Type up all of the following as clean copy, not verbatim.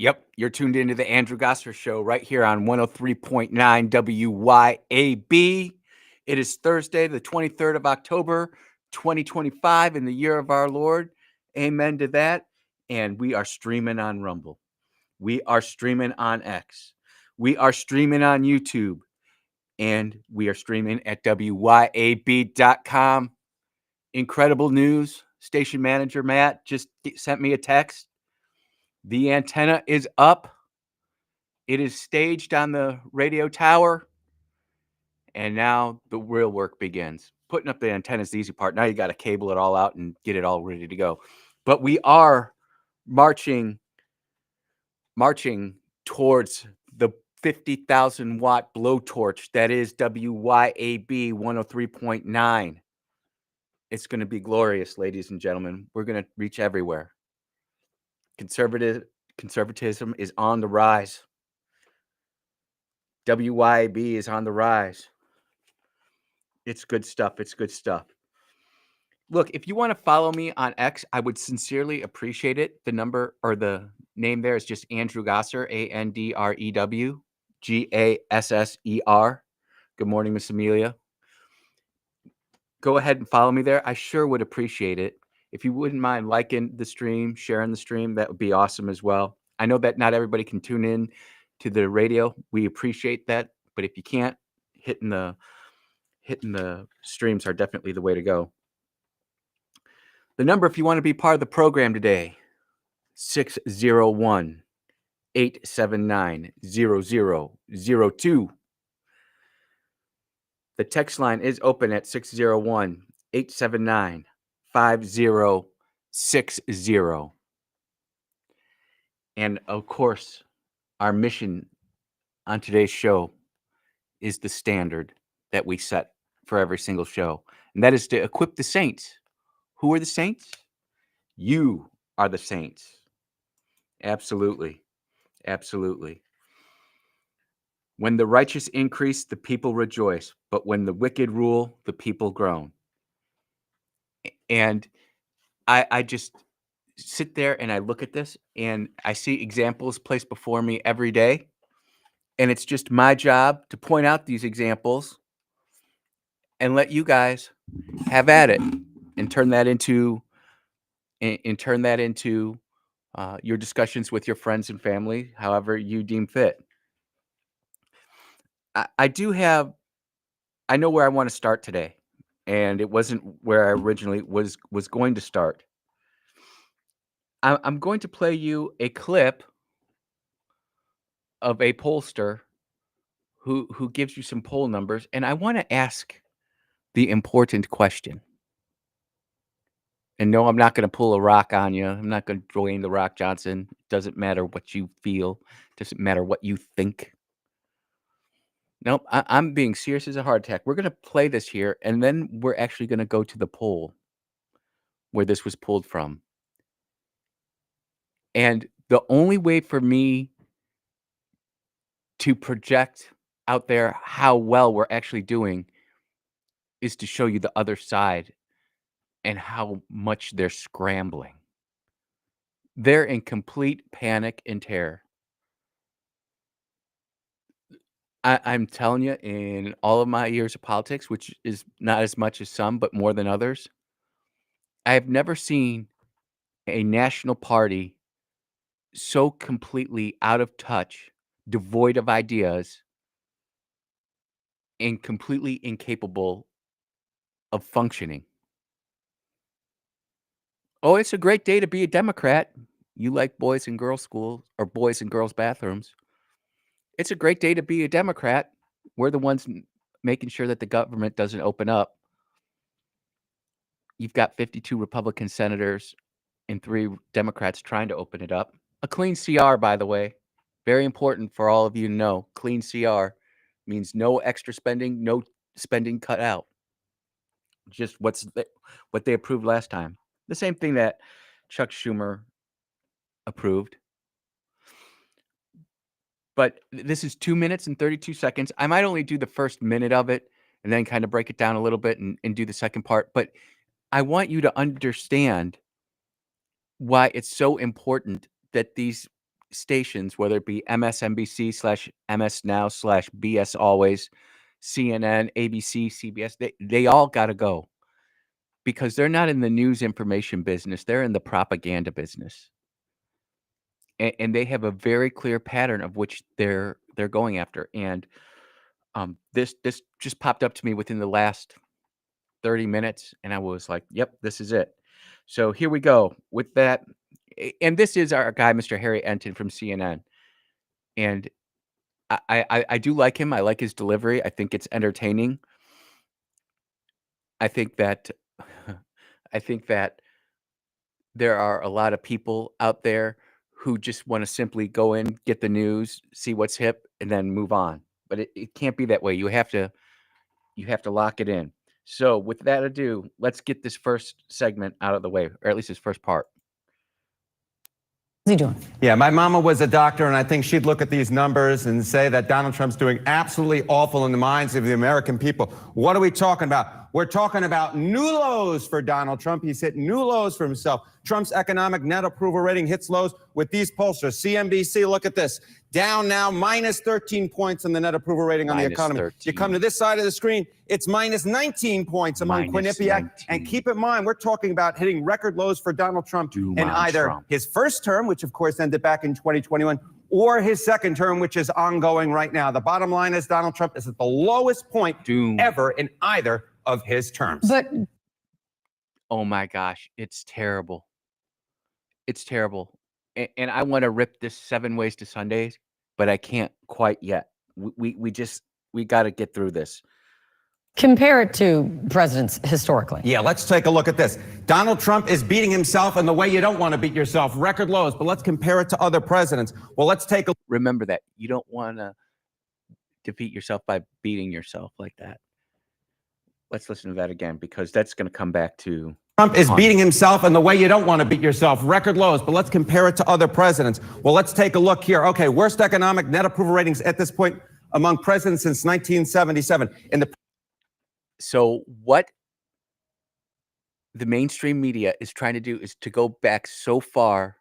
Yep, you're tuned into the Andrew Gosser Show right here on 103.9 WYAB. It is Thursday, the 23rd of October, 2025, in the year of our Lord. Amen to that. And we are streaming on Rumble. We are streaming on X. We are streaming on YouTube. And we are streaming at WYAB.com. Incredible news. Station manager Matt just sent me a text. The antenna is up. It is staged on the radio tower, and now the real work begins. Putting up the antenna is the easy part. Now you got to cable it all out and get it all ready to go. But we are marching towards the 50,000 watt blowtorch that is WYAB 103.9. It's going to be glorious, ladies and gentlemen. We're going to reach everywhere. Conservatism is on the rise. WYAB is on the rise. It's good stuff. It's good stuff. Look, if you want to follow me on X, I would sincerely appreciate it. The number or the name there is just Andrew Gosser, ANDREW GASSER. Good morning, Miss Amelia. Go ahead and follow me there. I sure would appreciate it. If you wouldn't mind liking the stream, sharing the stream, that would be awesome as well. I know that not everybody can tune in to the radio. We appreciate that. But if you can't, hitting the streams are definitely the way to go. The number, if you want to be part of the program today, 601-879-0002. The text line is open at 601-879-5060. And of course, our mission on today's show is the standard that we set for every single show, and that is to equip the saints. Who are the saints? You are the saints. Absolutely. Absolutely. When the righteous increase, the people rejoice. But when the wicked rule, the people groan. And I just sit there and I look at this and I see examples placed before me every day. And it's just my job to point out these examples and let you guys have at it and turn that into your discussions with your friends and family, however you deem fit. I know where I want to start today, and it wasn't where I originally was going to start. I'm going to play you a clip of a pollster who gives you some poll numbers, and I want to ask the important question. And no, I'm not going to pull a rock on you. I'm not going to Dwayne The Rock Johnson. It doesn't matter what you feel. It doesn't matter what you think. Nope, I'm being serious as a heart attack. We're going to play this here, and then we're actually going to go to the poll where this was pulled from. And the only way for me to project out there how well we're actually doing is to show you the other side and how much they're scrambling. They're in complete panic and terror. I'm telling you, in all of my years of politics, which is not as much as some, but more than others, I have never seen a national party so completely out of touch, devoid of ideas, and completely incapable of functioning. Oh, it's a great day to be a Democrat. You like boys and girls schools or boys and girls bathrooms. It's a great day to be a Democrat. We're the ones making sure that the government doesn't open up. You've got 52 Republican senators and 3 Democrats trying to open it up. A clean CR, by the way. Very important for all of you to know. Clean CR means no extra spending, no spending cut out. Just what they approved last time. The same thing that Chuck Schumer approved. But this is 2 minutes and 32 seconds. I might only do the first minute of it and then kind of break it down a little bit and do the second part. But I want you to understand why it's so important that these stations, whether it be MSNBC/MS Now/BS Always, CNN, ABC, CBS, they all got to go because they're not in the news information business. They're in the propaganda business. And they have a very clear pattern of which they're going after. And this just popped up to me within the last 30 minutes, and I was like, "Yep, this is it." So here we go with that. And this is our guy, Mr. Harry Enton from CNN, and I do like him. I like his delivery. I think it's entertaining. I think that I think that there are a lot of people out there who just want to simply go in, get the news, see what's hip, and then move on. But it can't be that way. You have to lock it in. So with that ado, let's get this first segment out of the way, or at least this first part. How's he doing? Yeah, my mama was a doctor, and I think she'd look at these numbers and say that Donald Trump's doing absolutely awful in the minds of the American people. What are we talking about? We're talking about new lows for Donald Trump. He's hit new lows for himself. Trump's economic net approval rating hits lows with these pollsters. CNBC, look at this. Down now, minus 13 points in the net approval rating on the economy. 13. You come to this side of the screen, it's minus 19 points among Quinnipiac. And keep in mind, we're talking about hitting record lows for Donald Trump in either his first term, which of course ended back in 2021, or his second term, which is ongoing right now. The bottom line is Donald Trump is at the lowest point ever in either of his terms. But oh my gosh, it's terrible. It's terrible. And I want to rip this 7 ways to Sundays, but I can't quite yet. We got to get through this. compare it to presidents historically. Yeah, let's take a look at this. Donald Trump is beating himself in the way you don't want to beat yourself, record lows, but let's compare it to other presidents. Well, let's take a Remember that. You don't want to defeat yourself by beating yourself like that. Let's listen to that again, because that's going to come back to Trump is beating himself in the way you don't want to beat yourself, record lows, but let's compare it to other presidents. Well, let's take a look here. Okay, worst economic net approval ratings at this point among presidents since 1977. So what the mainstream media is trying to do is to go back so far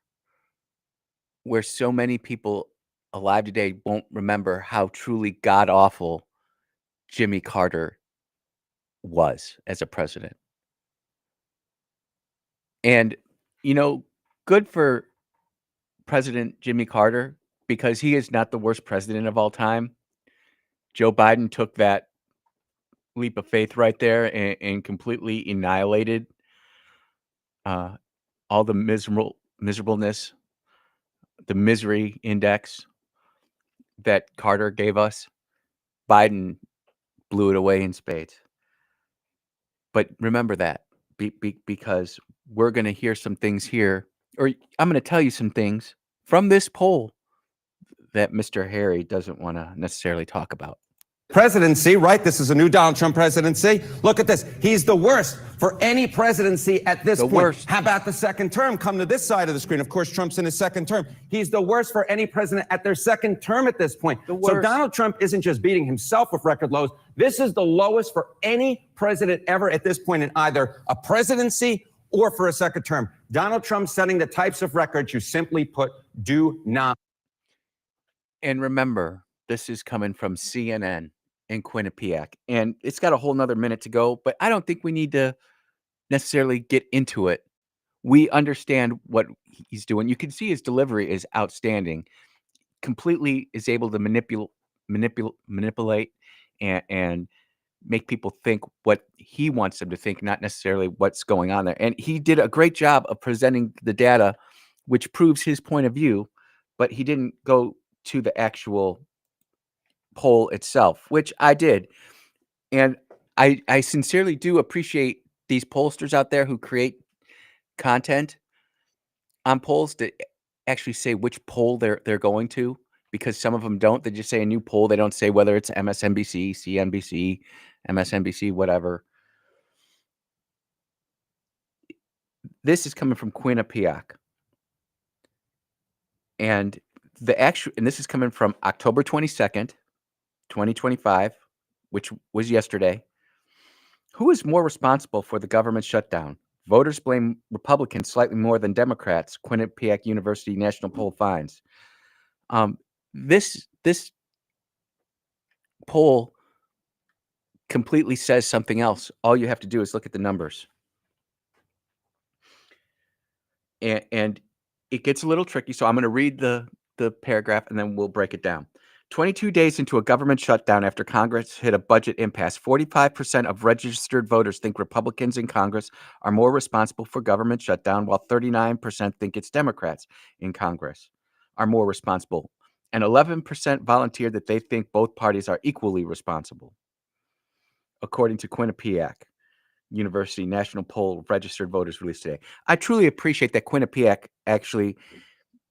where so many people alive today won't remember how truly god-awful Jimmy Carter was as a president. And, you know, good for President Jimmy Carter, because he is not the worst president of all time. Joe Biden took that leap of faith right there and completely annihilated all the miserableness, the misery index that Carter gave us. Biden blew it away in spades. But remember that, because we're going to hear some things here, or I'm going to tell you some things from this poll that Mr. Harry doesn't want to necessarily talk about. Presidency, right? This is a new Donald Trump presidency. Look at this. He's the worst for any presidency at this point. Worst. How about the second term? Come to this side of the screen. Of course, Trump's in his second term. He's the worst for any president at their second term at this point. So Donald Trump isn't just beating himself with record lows. This is the lowest for any president ever at this point in either a presidency or for a second term. Donald Trump setting the types of records you simply put do not. And remember, this is coming from CNN in Quinnipiac, and it's got a whole nother minute to go, but I don't think we need to necessarily get into it. We understand what he's doing. You can see his delivery is outstanding. Completely is able to manipulate and make people think what he wants them to think, not necessarily what's going on there. And he did a great job of presenting the data, which proves his point of view, but he didn't go to the actual poll itself, which I did. And I sincerely do appreciate these pollsters out there who create content on polls to actually say which poll they're going to, because some of them don't. They just say a new poll. They don't say whether it's MSNBC, CNBC, MSNBC, whatever. This is coming from Quinnipiac. And this is coming from October 22nd, 2025, which was yesterday. Who is more responsible for the government shutdown? Voters blame Republicans slightly more than Democrats, Quinnipiac University National Poll finds. This poll completely says something else. All you have to do is look at the numbers. And it gets a little tricky, so I'm gonna read the paragraph, and then we'll break it down. 22 days into a government shutdown after Congress hit a budget impasse, 45% of registered voters think Republicans in Congress are more responsible for government shutdown, while 39% think it's Democrats in Congress are more responsible. And 11% volunteered that they think both parties are equally responsible, according to Quinnipiac University national poll of registered voters released today. I truly appreciate that Quinnipiac actually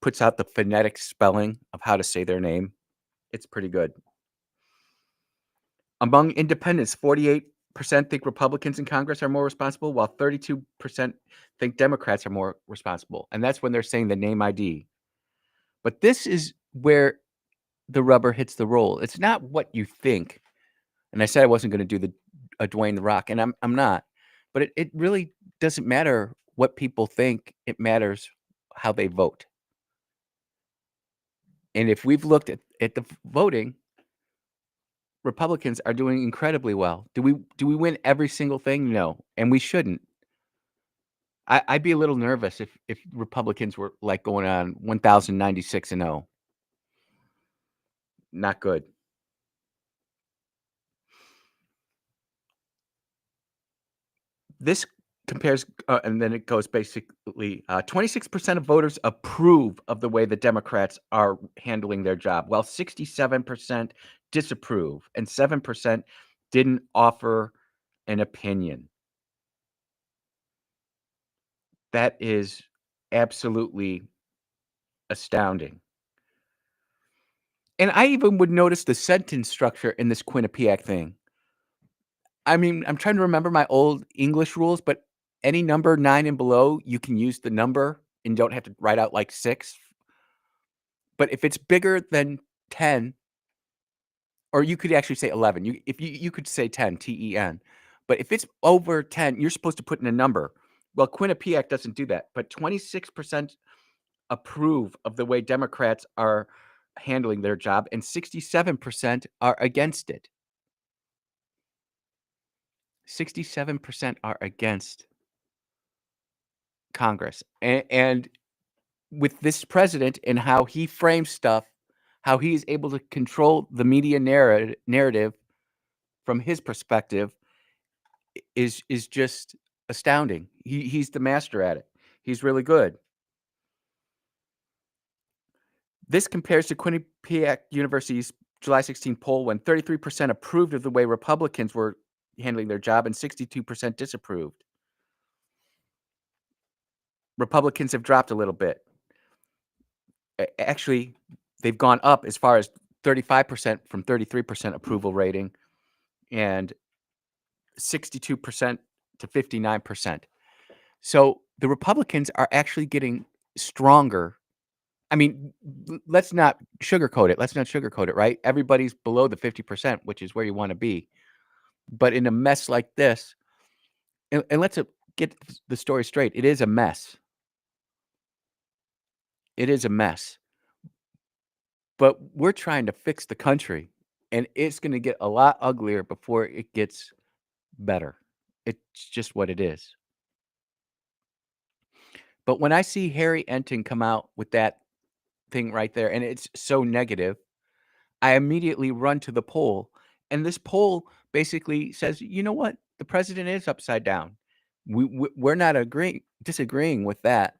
puts out the phonetic spelling of how to say their name. It's pretty good. Among independents, 48% think Republicans in Congress are more responsible, while 32% think Democrats are more responsible. And that's when they're saying the name ID. But this is where the rubber hits the road. It's not what you think. And I said I wasn't going to do a Dwayne the Rock, and I'm not. But it really doesn't matter what people think. It matters how they vote. And if we've looked at the voting, Republicans are doing incredibly well. Do we win every single thing? No, and we shouldn't. I'd be a little nervous if Republicans were like going on 1,096-0. Not good. This compares, and then it goes basically 26% of voters approve of the way the Democrats are handling their job, while 67% disapprove, and 7% didn't offer an opinion. That is absolutely astounding. And I even would notice the sentence structure in this Quinnipiac thing. I mean, I'm trying to remember my old English rules, but any number 9 and below, you can use the number and don't have to write out like 6. But if it's bigger than 10, or you could actually say 11. You could say 10, T-E-N. But if it's over 10, you're supposed to put in a number. Well, Quinnipiac doesn't do that. But 26% approve of the way Democrats are handling their job, and 67% are against it. 67% are against Congress. And with this president and how he frames stuff, how he is able to control the media narrative from his perspective is just astounding. He's the master at it. He's really good. This compares to Quinnipiac University's July 16 poll when 33% approved of the way Republicans were handling their job and 62% disapproved. Republicans have dropped a little bit. Actually, they've gone up as far as 35% from 33% approval rating and 62% to 59%. So the Republicans are actually getting stronger. I mean, let's not sugarcoat it, right? Everybody's below the 50%, which is where you want to be. But in a mess like this, and let's get the story straight, it is a mess. It is a mess. But we're trying to fix the country, and it's going to get a lot uglier before it gets better. It's just what it is. But when I see Harry Enton come out with that thing right there, and it's so negative, I immediately run to the poll. And this poll basically says, you know what? The president is upside down. We're not disagreeing with that.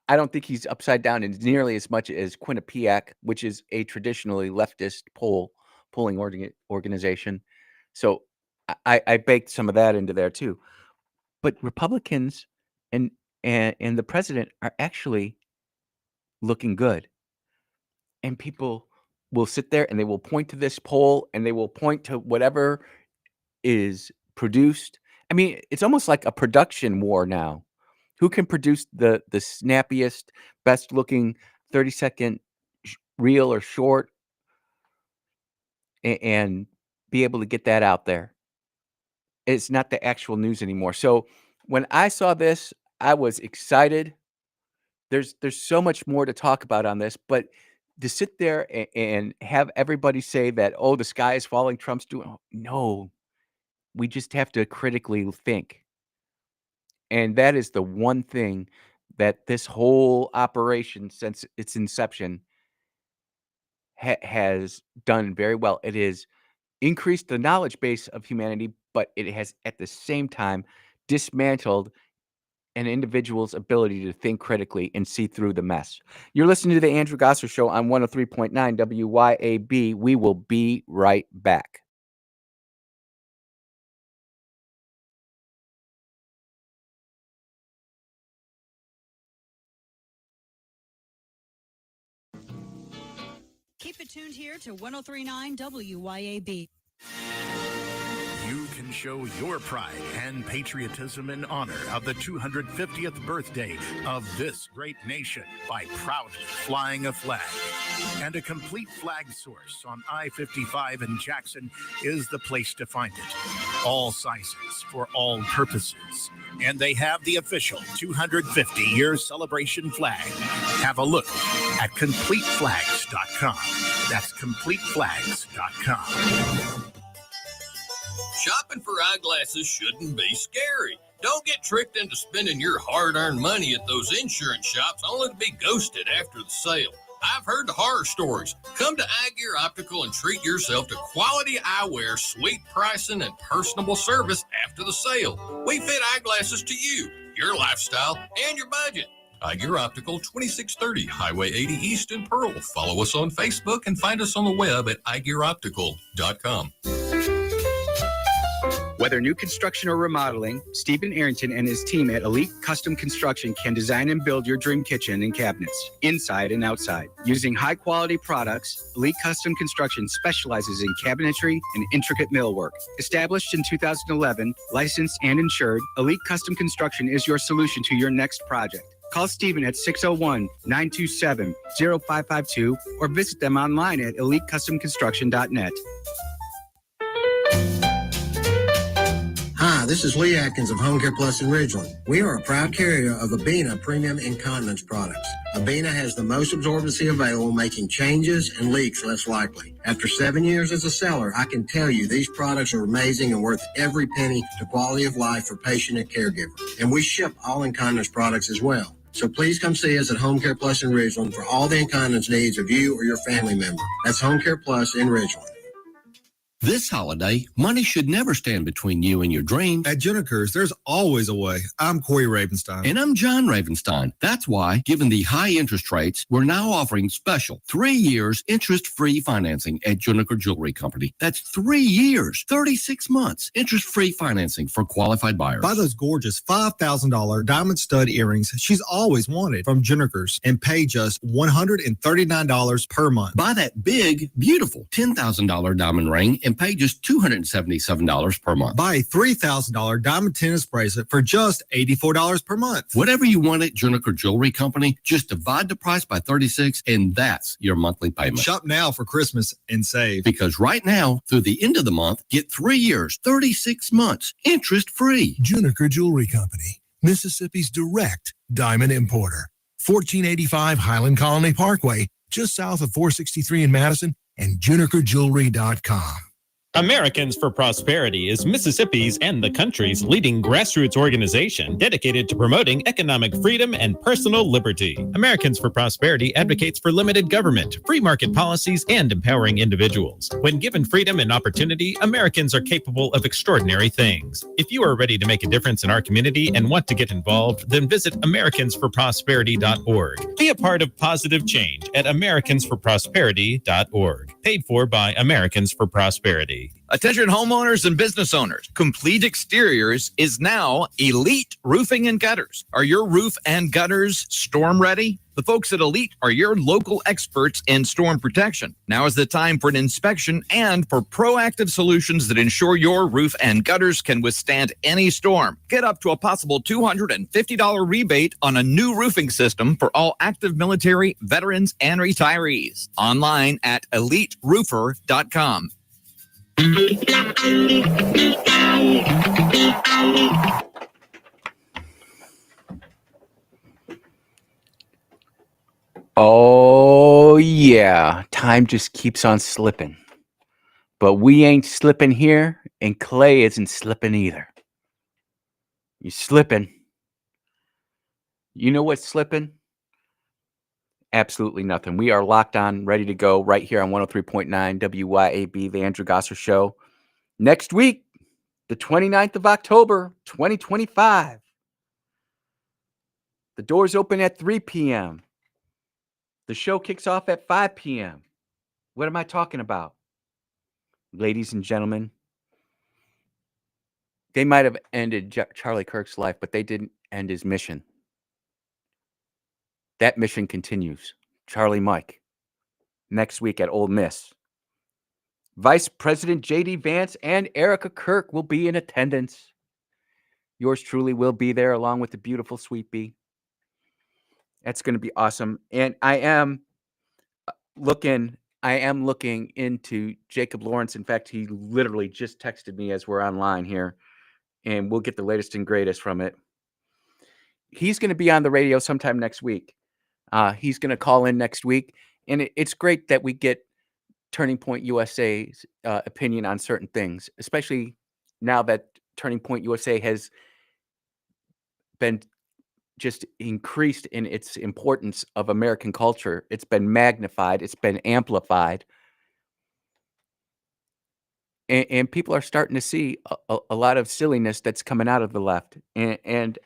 I don't think he's upside down in nearly as much as Quinnipiac, which is a traditionally leftist polling organization. So I baked some of that into there too. But Republicans and the president are actually looking good. And people will sit there and they will point to this poll and they will point to whatever is produced. I mean, it's almost like a production war now. Who can produce the snappiest, best looking 30-second reel or short and be able to get that out there? It's not the actual news anymore. So when I saw this, I was excited. There's so much more to talk about on this, but to sit there and have everybody say that, oh, the sky is falling, Trump's doing. No, we just have to critically think. And that is the one thing that this whole operation, since its inception, has done very well. It is increased the knowledge base of humanity, but it has at the same time dismantled an individual's ability to think critically and see through the mess. You're listening to the Andrew Gosser Show on 103.9 WYAB. We will be right back. Keep it tuned here to 103.9 WYAB. You can show your pride and patriotism in honor of the 250th birthday of this great nation by proudly flying a flag. And a complete flag source on I-55 in Jackson is the place to find it. All sizes for all purposes. And they have the official 250-year celebration flag. Have a look at CompleteFlags.com. That's CompleteFlags.com. Shopping for eyeglasses shouldn't be scary. Don't get tricked into spending your hard-earned money at those insurance shops only to be ghosted after the sale. I've heard the horror stories. Come to iGear Optical and treat yourself to quality eyewear, sweet pricing, and personable service after the sale. We fit eyeglasses to you, your lifestyle, and your budget. iGear Optical, 2630 Highway 80 East in Pearl. Follow us on Facebook and find us on the web at iGearOptical.com. Whether new construction or remodeling, Stephen Arrington and his team at Elite Custom Construction can design and build your dream kitchen and cabinets, inside and outside. Using high-quality products, Elite Custom Construction specializes in cabinetry and intricate millwork. Established in 2011, licensed and insured, Elite Custom Construction is your solution to your next project. Call Stephen at 601-927-0552 or visit them online at elitecustomconstruction.net. Hi, this is Lee Atkins of Home Care Plus in Ridgeland. We are a proud carrier of Abena Premium Incontinence products. Abena has the most absorbency available, making changes and leaks less likely. After 7 years as a seller, I can tell you these products are amazing and worth every penny to quality of life for patient and caregiver. And we ship all incontinence products as well. So please come see us at Home Care Plus in Ridgeland for all the incontinence needs of you or your family member. That's Home Care Plus in Ridgeland. This holiday, money should never stand between you and your dreams. At Juniker's, there's always a way. I'm Corey Ravenstein. And I'm John Ravenstein. That's why, given the high interest rates, we're now offering special 3 years interest-free financing at Juniker Jewelry Company. That's 3 years, 36 months, interest-free financing for qualified buyers. Buy those gorgeous $5,000 diamond stud earrings she's always wanted from Juniker's and pay just $139 per month. Buy that big, beautiful $10,000 diamond ring and pay just $277 per month. Buy a $3,000 diamond tennis bracelet for just $84 per month. Whatever you want at Juniker Jewelry Company, just divide the price by 36 and that's your monthly payment. Shop now for Christmas and save. Because right now, through the end of the month, get 3 years, 36 months, interest-free. Juniker Jewelry Company, Mississippi's direct diamond importer. 1485 Highland Colony Parkway, just south of 463 in Madison, and junikerjewelry.com. Americans for Prosperity is Mississippi's and the country's leading grassroots organization dedicated to promoting economic freedom and personal liberty. Americans for Prosperity advocates for limited government, free market policies, and empowering individuals. When given freedom and opportunity, Americans are capable of extraordinary things. If you are ready to make a difference in our community and want to get involved, then visit americansforprosperity.org. Be a part of positive change at americansforprosperity.org. Paid for by Americans for Prosperity. Attention homeowners and business owners. Complete Exteriors is now Elite Roofing and Gutters. Are your roof and gutters storm ready? The folks at Elite are your local experts in storm protection. Now is the time for an inspection and for proactive solutions that ensure your roof and gutters can withstand any storm. Get up to a possible $250 rebate on a new roofing system for all active military, veterans, and retirees. Online at eliteroofer.com. Oh, yeah. Time just keeps on slipping. But we ain't slipping here, and Clay isn't slipping either. You slipping. You know what's slipping? Absolutely nothing. We are locked on, ready to go right here on 103.9 WYAB, The Andrew Gosser Show. Next week, the 29th of October, 2025. The doors open at 3 p.m. The show kicks off at 5 p.m. What am I talking about? Ladies and gentlemen, they might have ended Charlie Kirk's life, but they didn't end his mission. That mission continues. Charlie Mike, next week at Ole Miss. Vice President J.D. Vance and Erica Kirk will be in attendance. Yours truly will be there along with the beautiful Sweet Bee. That's going to be awesome. And I am looking into Jacob Lawrence. In fact, he literally just texted me as we're online here, and we'll get the latest and greatest from it. He's going to be on the radio sometime next week. He's going to call in next week, and it's great that we get Turning Point USA's opinion on certain things, especially now that Turning Point USA has been just increased in its importance of American culture. It's been magnified. It's been amplified. And people are starting to see a lot of silliness that's coming out of the left. And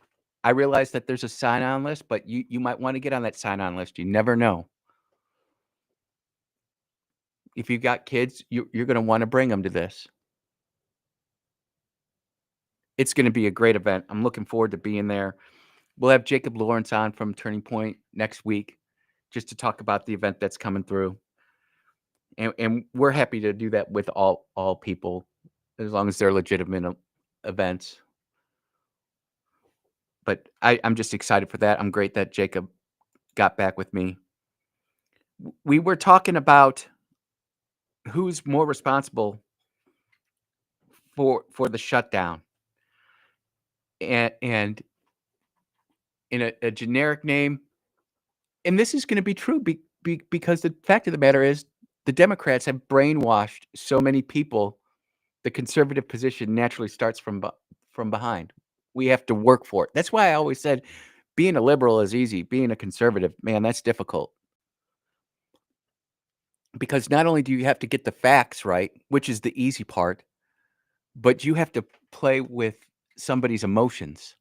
I realize that there's a sign-on list, but you might want to get on that sign-on list. You never know. If you've got kids, you're going to want to bring them to this. It's going to be a great event. I'm looking forward to being there. We'll have Jacob Lawrence on from Turning Point next week just to talk about the event that's coming through. And we're happy to do that with all people, as long as they're legitimate events. But I'm just excited for that. I'm great that Jacob got back with me. We were talking about who's more responsible for the shutdown. And in a generic name, and this is going to be true because the fact of the matter is the Democrats have brainwashed so many people. The conservative position naturally starts from behind. We have to work for it. That's why I always said being a liberal is easy. Being a conservative, man, that's difficult. Because not only do you have to get the facts right, which is the easy part, but you have to play with somebody's emotions.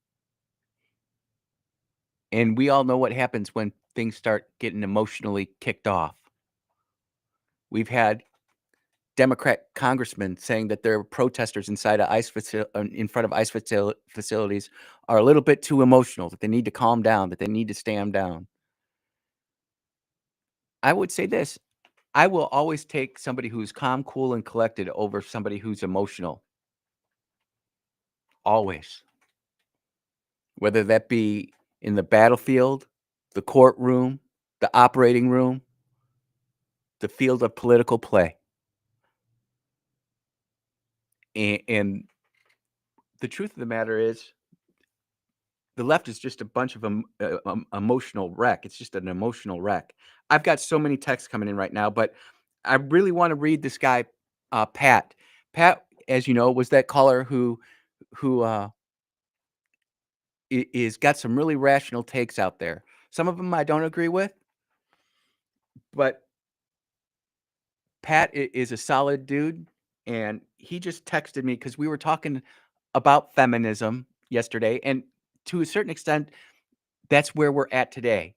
And we all know what happens when things start getting emotionally kicked off. We've had Democrat congressmen saying that their protesters inside in front of ICE facilities are a little bit too emotional, that they need to calm down, that they need to stand down. I would say this. I will always take somebody who's calm, cool, and collected over somebody who's emotional. Always. Whether that be in the battlefield, the courtroom, the operating room, the field of political play. And the truth of the matter is, the left is just a bunch of emotional wreck. It's just an emotional wreck. I've got so many texts coming in right now, but I really want to read this guy, Pat. Pat, as you know, was that caller who is got some really rational takes out there. Some of them I don't agree with, but Pat is a solid dude, and he just texted me because we were talking about feminism yesterday, and to a certain extent, that's where we're at today.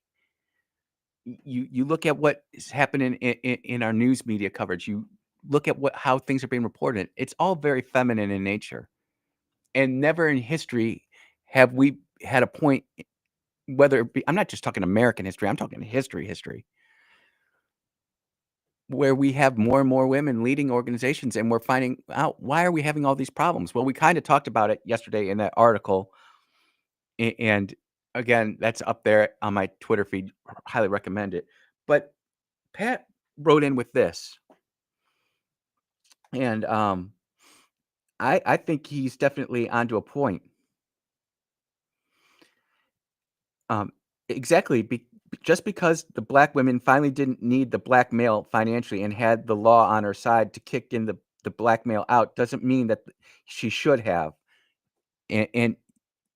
You look at what is happening in our news media coverage. You look at how things are being reported. It's all very feminine in nature, and never in history have we had a point. Whether it be, I'm not just talking American history. I'm talking history, where we have more and more women leading organizations, and we're finding out why are we having all these problems. Well, we kind of talked about it yesterday in that article, and again, that's up there on my Twitter feed. Highly recommend it. But Pat wrote in with this, and I think he's definitely onto a point. Exactly, just because the black women finally didn't need the black male financially and had the law on her side to kick in the black male out doesn't mean that she should have. And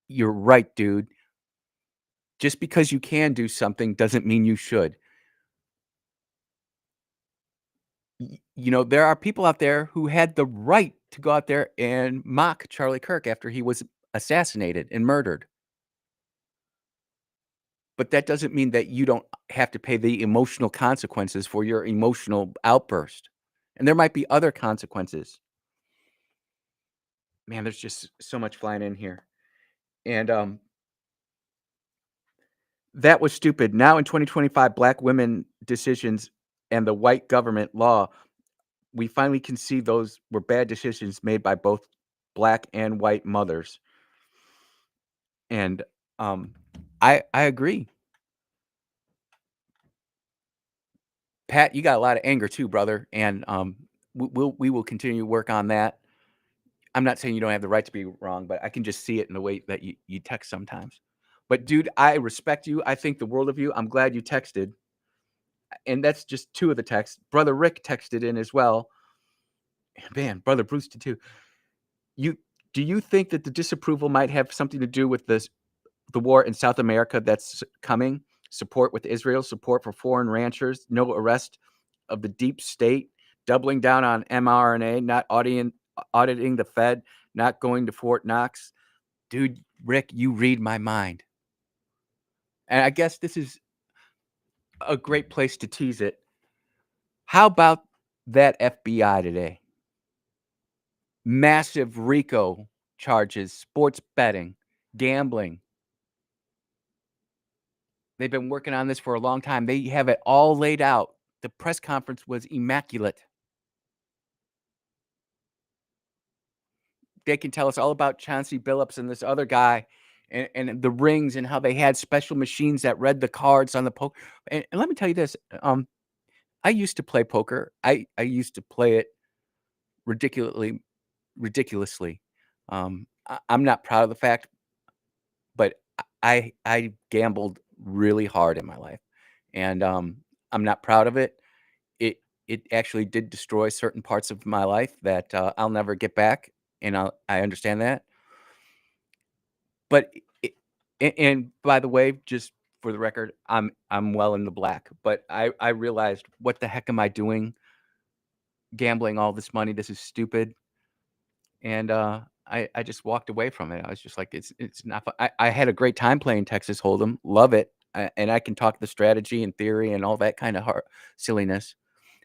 you're right, dude. Just because you can do something doesn't mean you should. You know, there are people out there who had the right to go out there and mock Charlie Kirk after he was assassinated and murdered. But that doesn't mean that you don't have to pay the emotional consequences for your emotional outburst. And there might be other consequences. Man, there's just so much flying in here. And that was stupid. Now in 2025, black women decisions and the white government law, we finally can see those were bad decisions made by both black and white mothers. And I agree. Pat, you got a lot of anger too, brother, and we will continue to work on that. I'm not saying you don't have the right to be wrong, but I can just see it in the way that you text sometimes. But dude, I respect you. I think the world of you. I'm glad you texted. And that's just two of the texts. Brother Rick texted in as well. Man, brother Bruce did too. Do you think that the disapproval might have something to do with the war in South America that's coming? Support with Israel, support for foreign ranchers, no arrest of the deep state, doubling down on mRNA, not auditing the Fed, not going to Fort Knox. Dude, Rick, you read my mind. And I guess this is a great place to tease it. How about that FBI today? Massive RICO charges, sports betting, gambling. They've been working on this for a long time. They have it all laid out. The press conference was immaculate. They can tell us all about Chauncey Billups and this other guy and the rings and how they had special machines that read the cards on the poker. And let me tell you this. I used to play poker. I used to play it ridiculously. I'm not proud of the fact, but I gambled really hard in my life, and I'm not proud of it. It actually did destroy certain parts of my life that I'll never get back, and I understand that. But and by the way, just for the record, I'm well in the black. But I realized, what the heck am I doing? Gambling all this money. This is stupid. And I just walked away from it. I was just like, it's not fun. I had a great time playing Texas Hold'em, love it, and I can talk the strategy and theory and all that kind of silliness.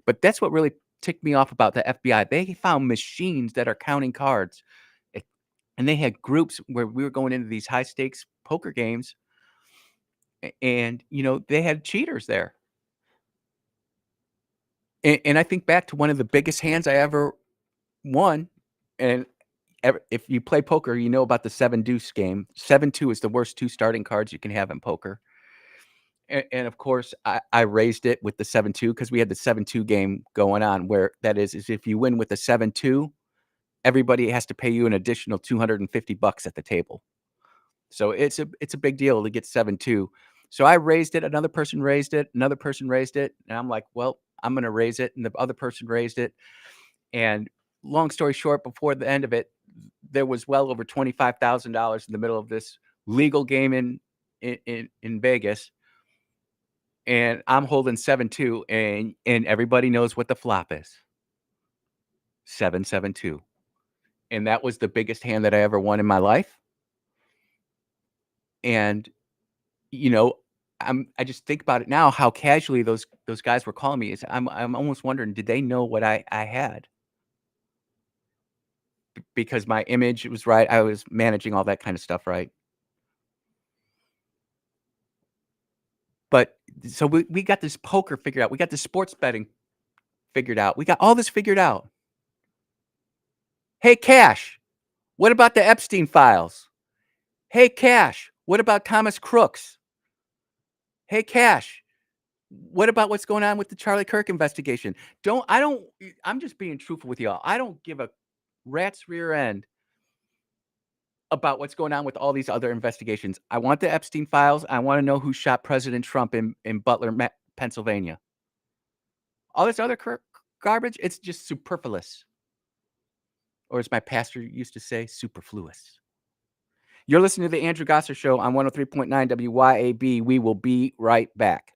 But that's what really ticked me off about the FBI. They found machines that are counting cards, and they had groups where we were going into these high stakes poker games, and they had cheaters there. And I think back to one of the biggest hands I ever won, and if you play poker, you know about the 7-deuce game. 7-2 is the worst two starting cards you can have in poker. And of course, I raised it with the 7-2 because we had the 7-2 game going on, where that is if you win with the 7-2, everybody has to pay you an additional $250 at the table. So it's a big deal to get 7-2. So I raised it. Another person raised it. Another person raised it. And I'm like, well, I'm going to raise it. And the other person raised it. And long story short, before the end of it, there was well over $25,000 in the middle of this legal game in Vegas. And I'm holding 7-2, and everybody knows what the flop is. 7-7-2. And that was the biggest hand that I ever won in my life. And I just think about it now, how casually those guys were calling me. I'm almost wondering, did they know what I had? Because my image was right. I was managing all that kind of stuff right. But so we got this poker figured out. We got the sports betting figured out. We got all this figured out. Hey, Cash, what about the Epstein files? Hey, Cash, what about Thomas Crooks? Hey, Cash, what about what's going on with the Charlie Kirk investigation? I'm just being truthful with y'all. I don't give a rat's rear end about what's going on with all these other investigations. I want the Epstein files. I want to know who shot President Trump in Butler, Pennsylvania. All this other garbage, it's just superfluous. Or as my pastor used to say, superfluous. You're listening to the Andrew Gosser Show on 103.9 WYAB. We will be right back.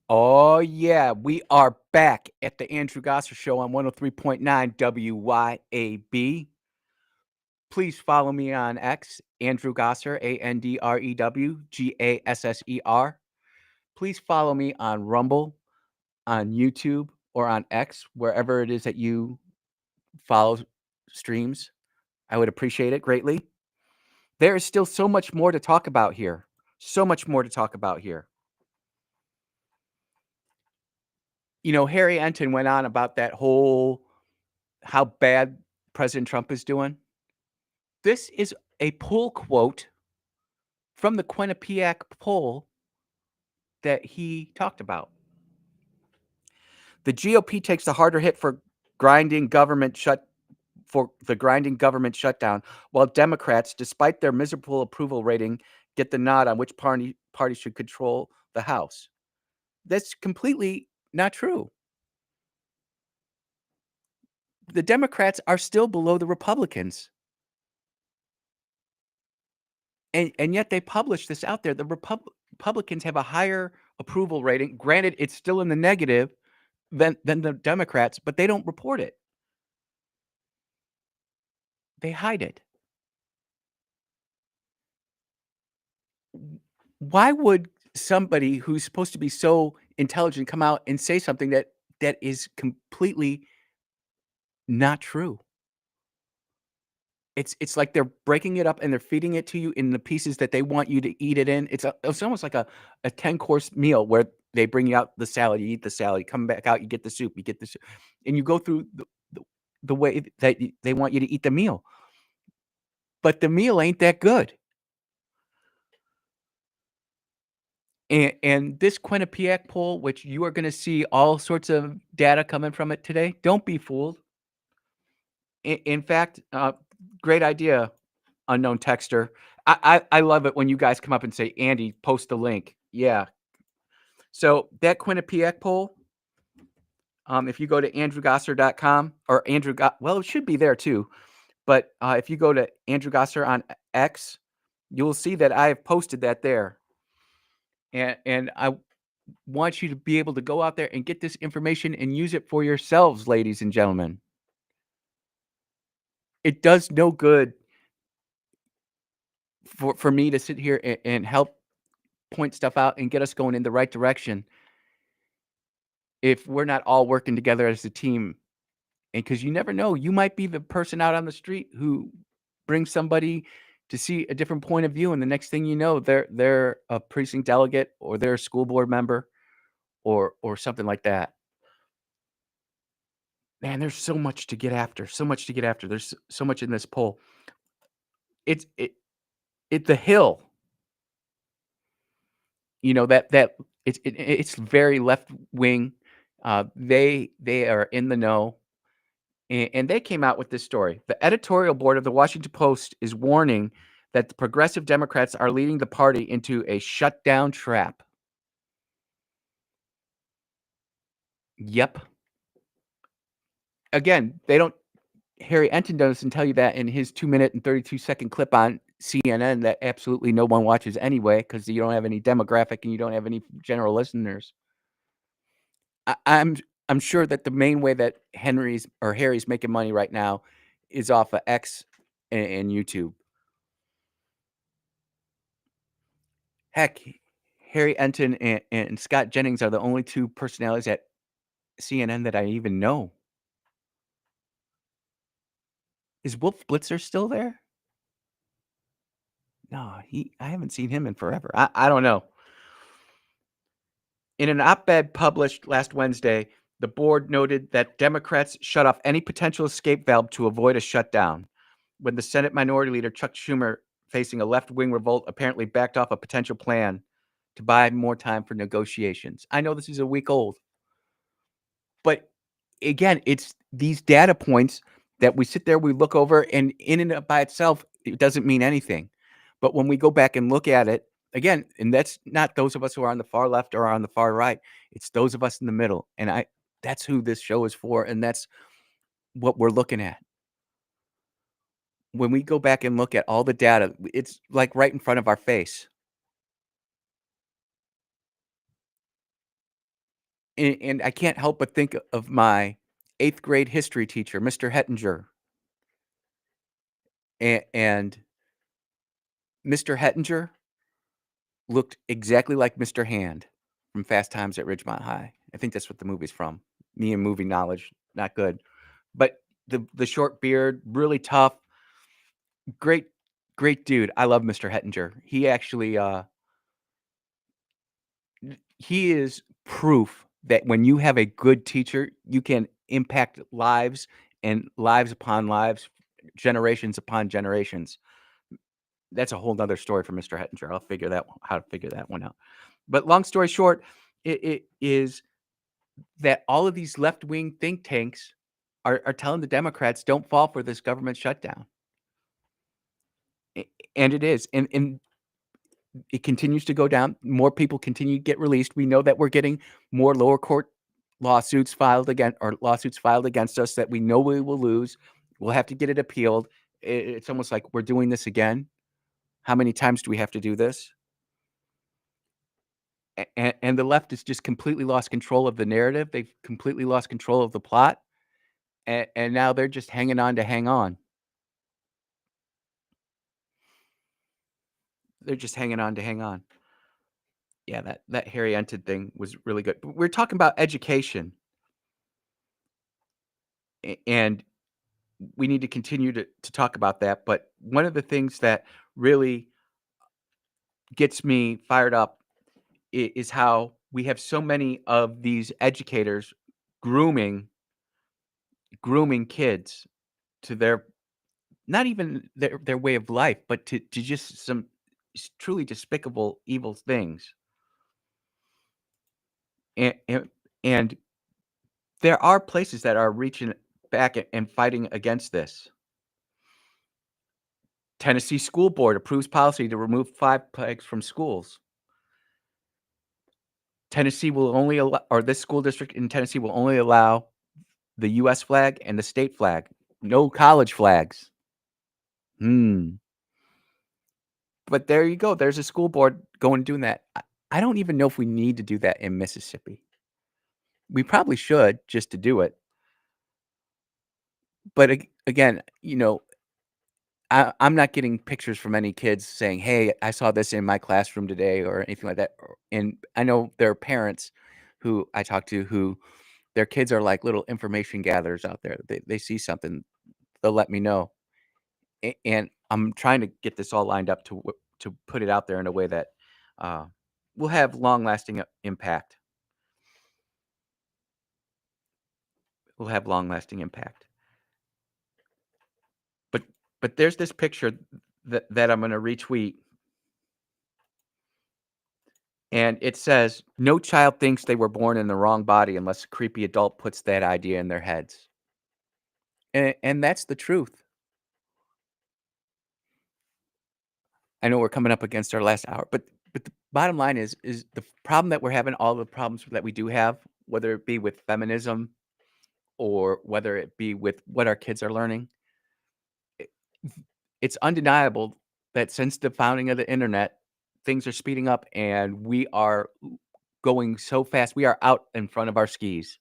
Oh, yeah. We are back at the Andrew Gosser Show on 103.9 WYAB. Please follow me on X, Andrew Gosser, AndrewGasser. Please follow me on Rumble, on YouTube, or on X, wherever it is that you follow streams. I would appreciate it greatly. There is still so much more to talk about here. So much more to talk about here. You know, Harry Enton went on about that whole how bad President Trump is doing. This is a pull quote from the Quinnipiac poll that he talked about. The GOP takes the harder hit for the grinding government shutdown, while Democrats, despite their miserable approval rating, get the nod on which party should control the House. That's completely not true. The Democrats are still below the Republicans. And yet they publish this out there. The Republicans have a higher approval rating. Granted, it's still in the negative than the Democrats, but they don't report it. They hide it. Why would somebody who's supposed to be so intelligent come out and say something that is completely not true? It's like they're breaking it up and they're feeding it to you in the pieces that they want you to eat it in. It's almost like a 10-course meal where they bring you out the salad, you eat the salad, you come back out, you get the soup, and you go through the way that they want you to eat the meal. But the meal ain't that good. And this Quinnipiac poll, which you are going to see all sorts of data coming from it today, don't be fooled. In fact, great idea, unknown texter. I love it when you guys come up and say, Andy, post the link. Yeah. So that Quinnipiac poll, if you go to andrewgosser.com or well, it should be there too. But if you go to Andrew Gosser on X, you will see that I have posted that there. And I want you to be able to go out there and get this information and use it for yourselves, ladies and gentlemen. It does no good for me to sit here and help point stuff out and get us going in the right direction if we're not all working together as a team. And because you never know, you might be the person out on the street who brings somebody to see a different point of view, and the next thing you know, they're a precinct delegate or they're a school board member or something like that. Man, there's so much to get after. There's so much in this poll. It's the Hill. You know that it's very left wing. They are in the know, and they came out with this story. The editorial board of the Washington Post is warning that the progressive Democrats are leading the party into a shutdown trap. Yep. Again, Harry Enton doesn't tell you that in his 2-minute and 32-second clip on CNN that absolutely no one watches anyway because you don't have any demographic and you don't have any general listeners. I'm sure that the main way that Harry's making money right now is off of X and YouTube. Heck, Harry Enton and Scott Jennings are the only two personalities at CNN that I even know. Is Wolf Blitzer still there? No, I haven't seen him in forever. I don't know. In an op-ed published last Wednesday, the board noted that Democrats shut off any potential escape valve to avoid a shutdown. When the Senate Minority Leader Chuck Schumer, facing a left-wing revolt, apparently backed off a potential plan to buy more time for negotiations. I know this is a week old, but again, it's these data points that we sit there, we look over, and in and by itself, it doesn't mean anything. But when we go back and look at it, again, and that's not those of us who are on the far left or on the far right, it's those of us in the middle. And that's who this show is for, and that's what we're looking at. When we go back and look at all the data, it's like right in front of our face. And I can't help but think of my 8th grade history teacher, Mr. Hettinger. and Mr. Hettinger looked exactly like Mr. Hand from Fast Times at Ridgemont High. I think that's what the movie's from. Me and movie knowledge, not good. But the short beard, really tough, great dude. I love Mr. Hettinger. He actually he is proof that when you have a good teacher, you can impact lives and lives upon lives, generations upon generations. That's a whole nother story for Mr. Hettinger. I'll figure that how to figure that one out. But long story short, it is that all of these left-wing think tanks are telling the Democrats don't fall for this government shutdown. And it is. And it continues to go down. More people continue to get released. We know that we're getting more lower court lawsuits filed against us that we know we will lose. We'll have to get it appealed. It's almost like we're doing this again. How many times do we have to do this? And the left has just completely lost control of the narrative. They've completely lost control of the plot. And now they're just hanging on to hang on. They're just hanging on to hang on. Yeah, that Harry Ented thing was really good. But we're talking about education. And we need to continue to talk about that. But one of the things that really gets me fired up is how we have so many of these educators grooming kids to their not even their way of life, but to just some truly despicable, evil things. And there are places that are reaching back and fighting against this. Tennessee School Board approves policy to remove 5 flags from schools. Tennessee will only allow, or this school district in Tennessee will only allow the U.S. flag and the state flag. No college flags. But there you go. There's a school board going and doing that. I don't even know if we need to do that in Mississippi. We probably should just to do it. But again, I'm not getting pictures from any kids saying, hey, I saw this in my classroom today or anything like that. And I know there are parents who I talk to who their kids are like little information gatherers out there. They see something, they'll let me know. And I'm trying to get this all lined up to put it out there in a way that will have long-lasting impact. Will have long-lasting impact. But there's this picture that I'm going to retweet. And it says, no child thinks they were born in the wrong body unless a creepy adult puts that idea in their heads. And that's the truth. I know we're coming up against our last hour, but the bottom line is the problem that we're having, all the problems that we do have, whether it be with feminism or whether it be with what our kids are learning, it's undeniable that since the founding of the internet, things are speeding up and we are going so fast. We are out in front of our skis.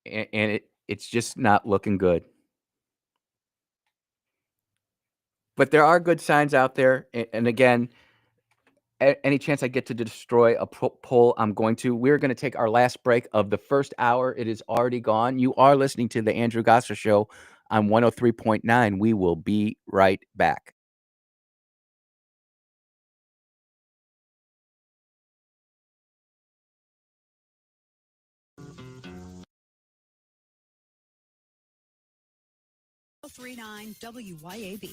And it's just not looking good. But there are good signs out there. And again, any chance I get to destroy a poll, I'm going to. We're going to take our last break of the first hour. It is already gone. You are listening to the Andrew Gosser Show on 103.9. We will be right back. WYAB.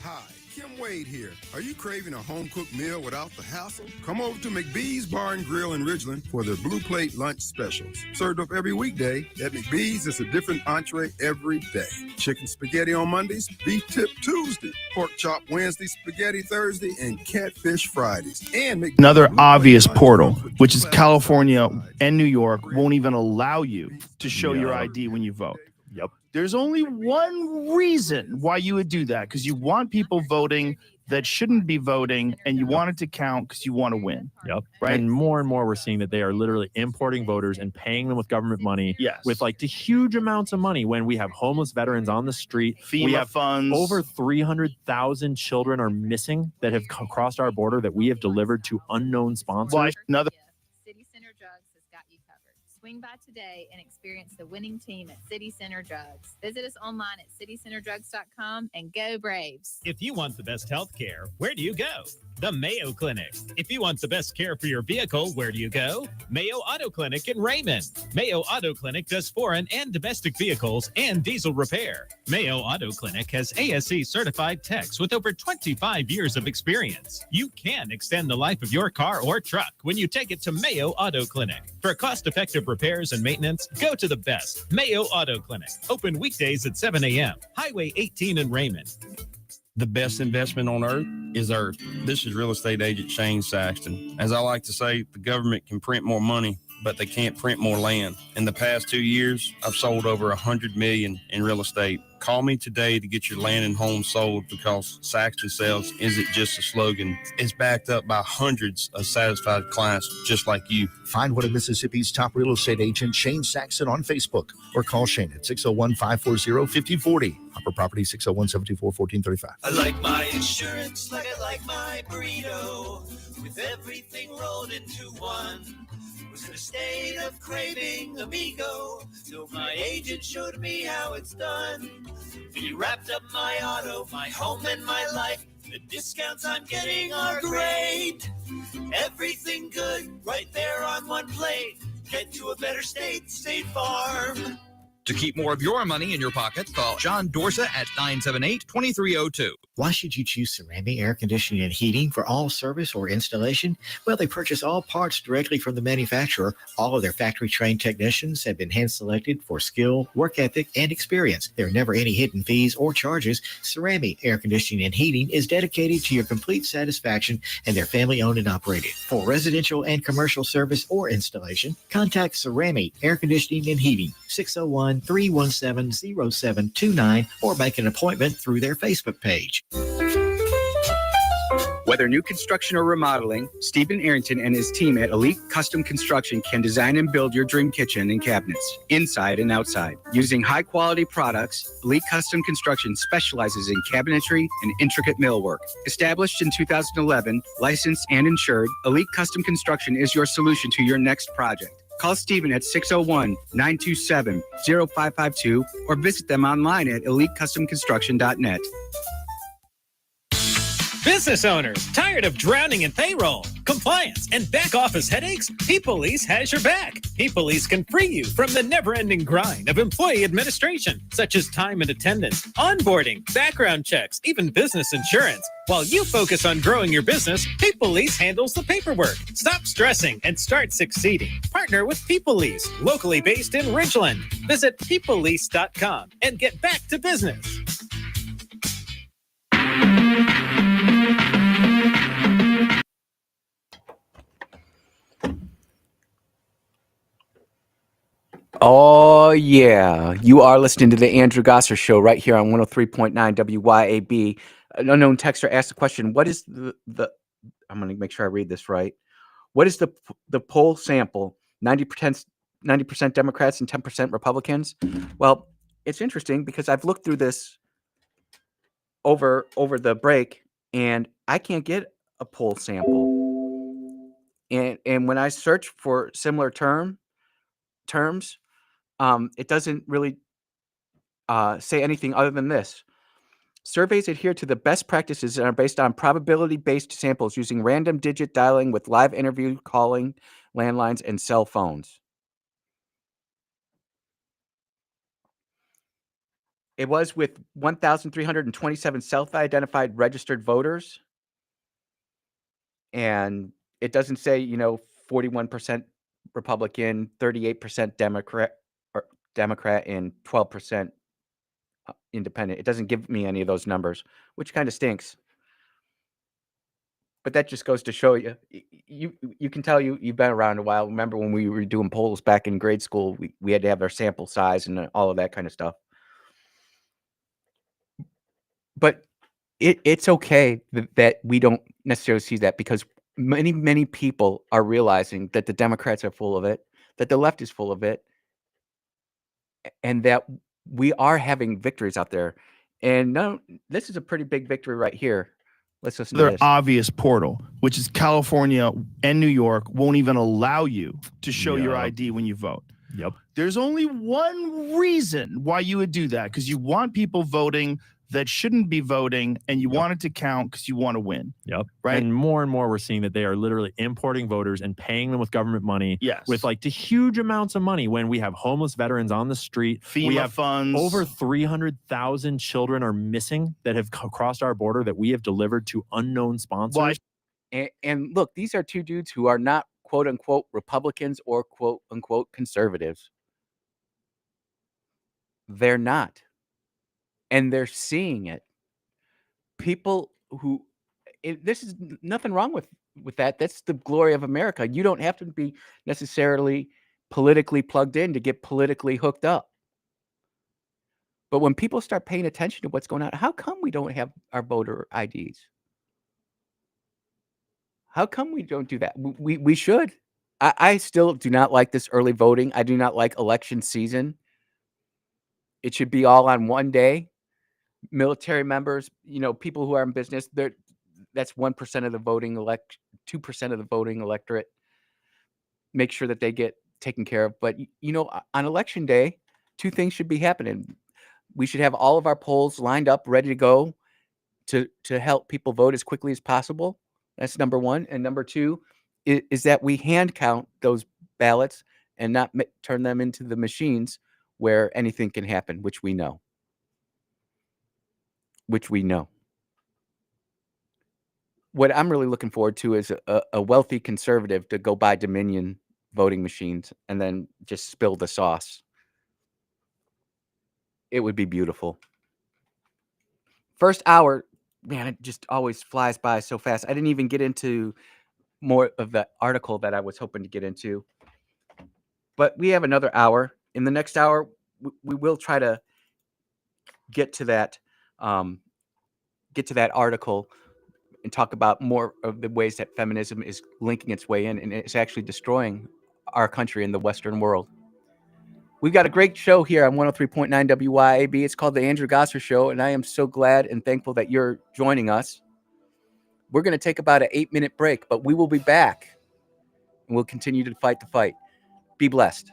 Hi, Kim Wade here. Are you craving a home-cooked meal without the hassle? Come over to McBee's Bar and Grill in Ridgeland for their Blue Plate lunch specials. Served up every weekday, at McBee's is a different entree every day. Chicken spaghetti on Mondays, beef tip Tuesday, pork chop Wednesday, spaghetti Thursday, and catfish Fridays. And another obvious portal, which is California and New York, won't even allow you to show your ID when you vote. Yep. There's only one reason why you would do that, because you want people voting that shouldn't be voting, and you want it to count because you want to win. Yep. Right. And more we're seeing that they are literally importing voters and paying them with government money. Yes. With like the huge amounts of money when we have homeless veterans on the street. FEMA we have funds. Over 300,000 children are missing that have crossed our border that we have delivered to unknown sponsors. Well, another. City Center Drugs has got you covered. Swing by today and experience the winning team at City Center Drugs. Visit us online at citycenterdrugs.com and go Braves. If you want the best health care, where do you go? The Mayo Clinic. If you want the best care for your vehicle, where do you go? Mayo Auto Clinic in Raymond. Mayo Auto Clinic does foreign and domestic vehicles and diesel repair. Mayo Auto Clinic has ASE certified techs with over 25 years of experience. You can extend the life of your car or truck when you take it to Mayo Auto Clinic. For cost-effective repairs and maintenance, go to the best, Mayo Auto Clinic. Open weekdays at 7 a.m. Highway 18 in Raymond. The best investment on earth is earth. This is real estate agent Shane Saxton. As I like to say, the government can print more money, but they can't print more land. In the past 2 years, I've sold over $100 million in real estate. Call me today to get your land and home sold, because Saxton Sales isn't just a slogan. It's backed up by hundreds of satisfied clients just like you. Find one of Mississippi's top real estate agents, Shane Saxton, on Facebook, or call Shane at 601-540-5040. Hopper Property, 601-724-1435. I like my insurance like I like my burrito, with everything rolled into one. Was in a state of craving amigo, till my agent showed me how it's done. He wrapped up my auto, my home, and my life. The discounts I'm getting are great. Everything good right there on one plate. Get to a better state, State Farm. To keep more of your money in your pocket, call John Dorsa at 978-2302. Why should you choose Cerami Air Conditioning and Heating for all service or installation? Well, they purchase all parts directly from the manufacturer. All of their factory-trained technicians have been hand-selected for skill, work ethic, and experience. There are never any hidden fees or charges. Cerami Air Conditioning and Heating is dedicated to your complete satisfaction, and they're family-owned and operated. For residential and commercial service or installation, contact Cerami Air Conditioning and Heating, 601-317-0729, or make an appointment through their Facebook page. Whether new construction or remodeling, Stephen Arrington and his team at Elite Custom Construction can design and build your dream kitchen and cabinets, inside and outside. Using high-quality products, Elite Custom Construction specializes in cabinetry and intricate millwork. Established in 2011, licensed and insured, Elite Custom Construction is your solution to your next project. Call Stephen at 601-927-0552 or visit them online at elitecustomconstruction.net. Business owners, tired of drowning in payroll, compliance, and back office headaches? P-Police has your back. P-Police can free you from the never-ending grind of employee administration, such as time and attendance, onboarding, background checks, even business insurance. While you focus on growing your business, P-Police handles the paperwork. Stop stressing and start succeeding. Partner with P-Police, locally based in Ridgeland. Visit ppolice.com and get back to business. Oh, yeah. You are listening to the Andrew Gosser Show right here on 103.9 WYAB. An unknown texter asked the question, what is the I'm going to make sure I read this right. What is the poll sample? 90% Democrats and 10% Republicans? Well, it's interesting because I've looked through this over the break, and I can't get a poll sample. And when I search for similar terms, it doesn't really say anything other than this. Surveys adhere to the best practices and are based on probability-based samples using random digit dialing with live interview calling, landlines, and cell phones. It was with 1,327 self-identified registered voters. And it doesn't say, 41% Republican, 38% Democrat, and 12% independent. It doesn't give me any of those numbers, which kind of stinks. But that just goes to show you, you can tell you've been around a while. Remember when we were doing polls back in grade school, we had to have our sample size and all of that kind of stuff. But it's okay that we don't necessarily see that, because many people are realizing that the Democrats are full of it, that the left is full of it, and that we are having victories out there. And no, this is a pretty big victory right here. Let's listen to Their this. obvious portal, which is California and New York, won't even allow you to show your ID when you vote. Yep. There's only one reason why you would do that, because you want people voting that shouldn't be voting, and you want it to count because you want to win. Yep. Right. And more we're seeing that they are literally importing voters and paying them with government money. Yes. With like the huge amounts of money, when we have homeless veterans on the street. FEMA we have funds. Over 300,000 children are missing that have crossed our border that we have delivered to unknown sponsors. And look, these are two dudes who are not quote unquote Republicans or quote unquote conservatives. They're not. And they're seeing it. People who, this is nothing wrong with that. That's the glory of America. You don't have to be necessarily politically plugged in to get politically hooked up. But when people start paying attention to what's going on, how come we don't have our voter IDs? How come we don't do that? We should. I still do not like this early voting. I do not like election season. It should be all on one day. Military members, people who are in business, that's 1% of the voting 2% of the voting electorate. Make sure that they get taken care of. But on election day, two things should be happening. We should have all of our polls lined up, ready to go to help people vote as quickly as possible. That's number one. And number two is that we hand count those ballots and not turn them into the machines where anything can happen, which we know. What I'm really looking forward to is a wealthy conservative to go buy Dominion voting machines and then just spill the sauce. It would be beautiful. First hour, man, it just always flies by so fast. I didn't even get into more of the article that I was hoping to get into. But we have another hour. In the next hour, we will try to get to that article and talk about more of the ways that feminism is linking its way in, and it's actually destroying our country in the Western world. We've got a great show here on 103.9 WYAB. It's called The Andrew Gosser Show, and I am so glad and thankful that you're joining us. We're going to take about an 8-minute break, but we will be back, and we'll continue to fight the fight. Be blessed.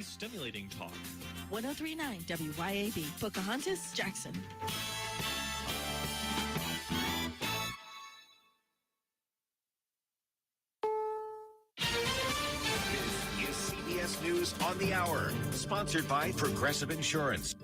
Stimulating talk. 1039 WYAB, Pocahontas, Jackson. This is CBS News on the Hour, sponsored by Progressive Insurance.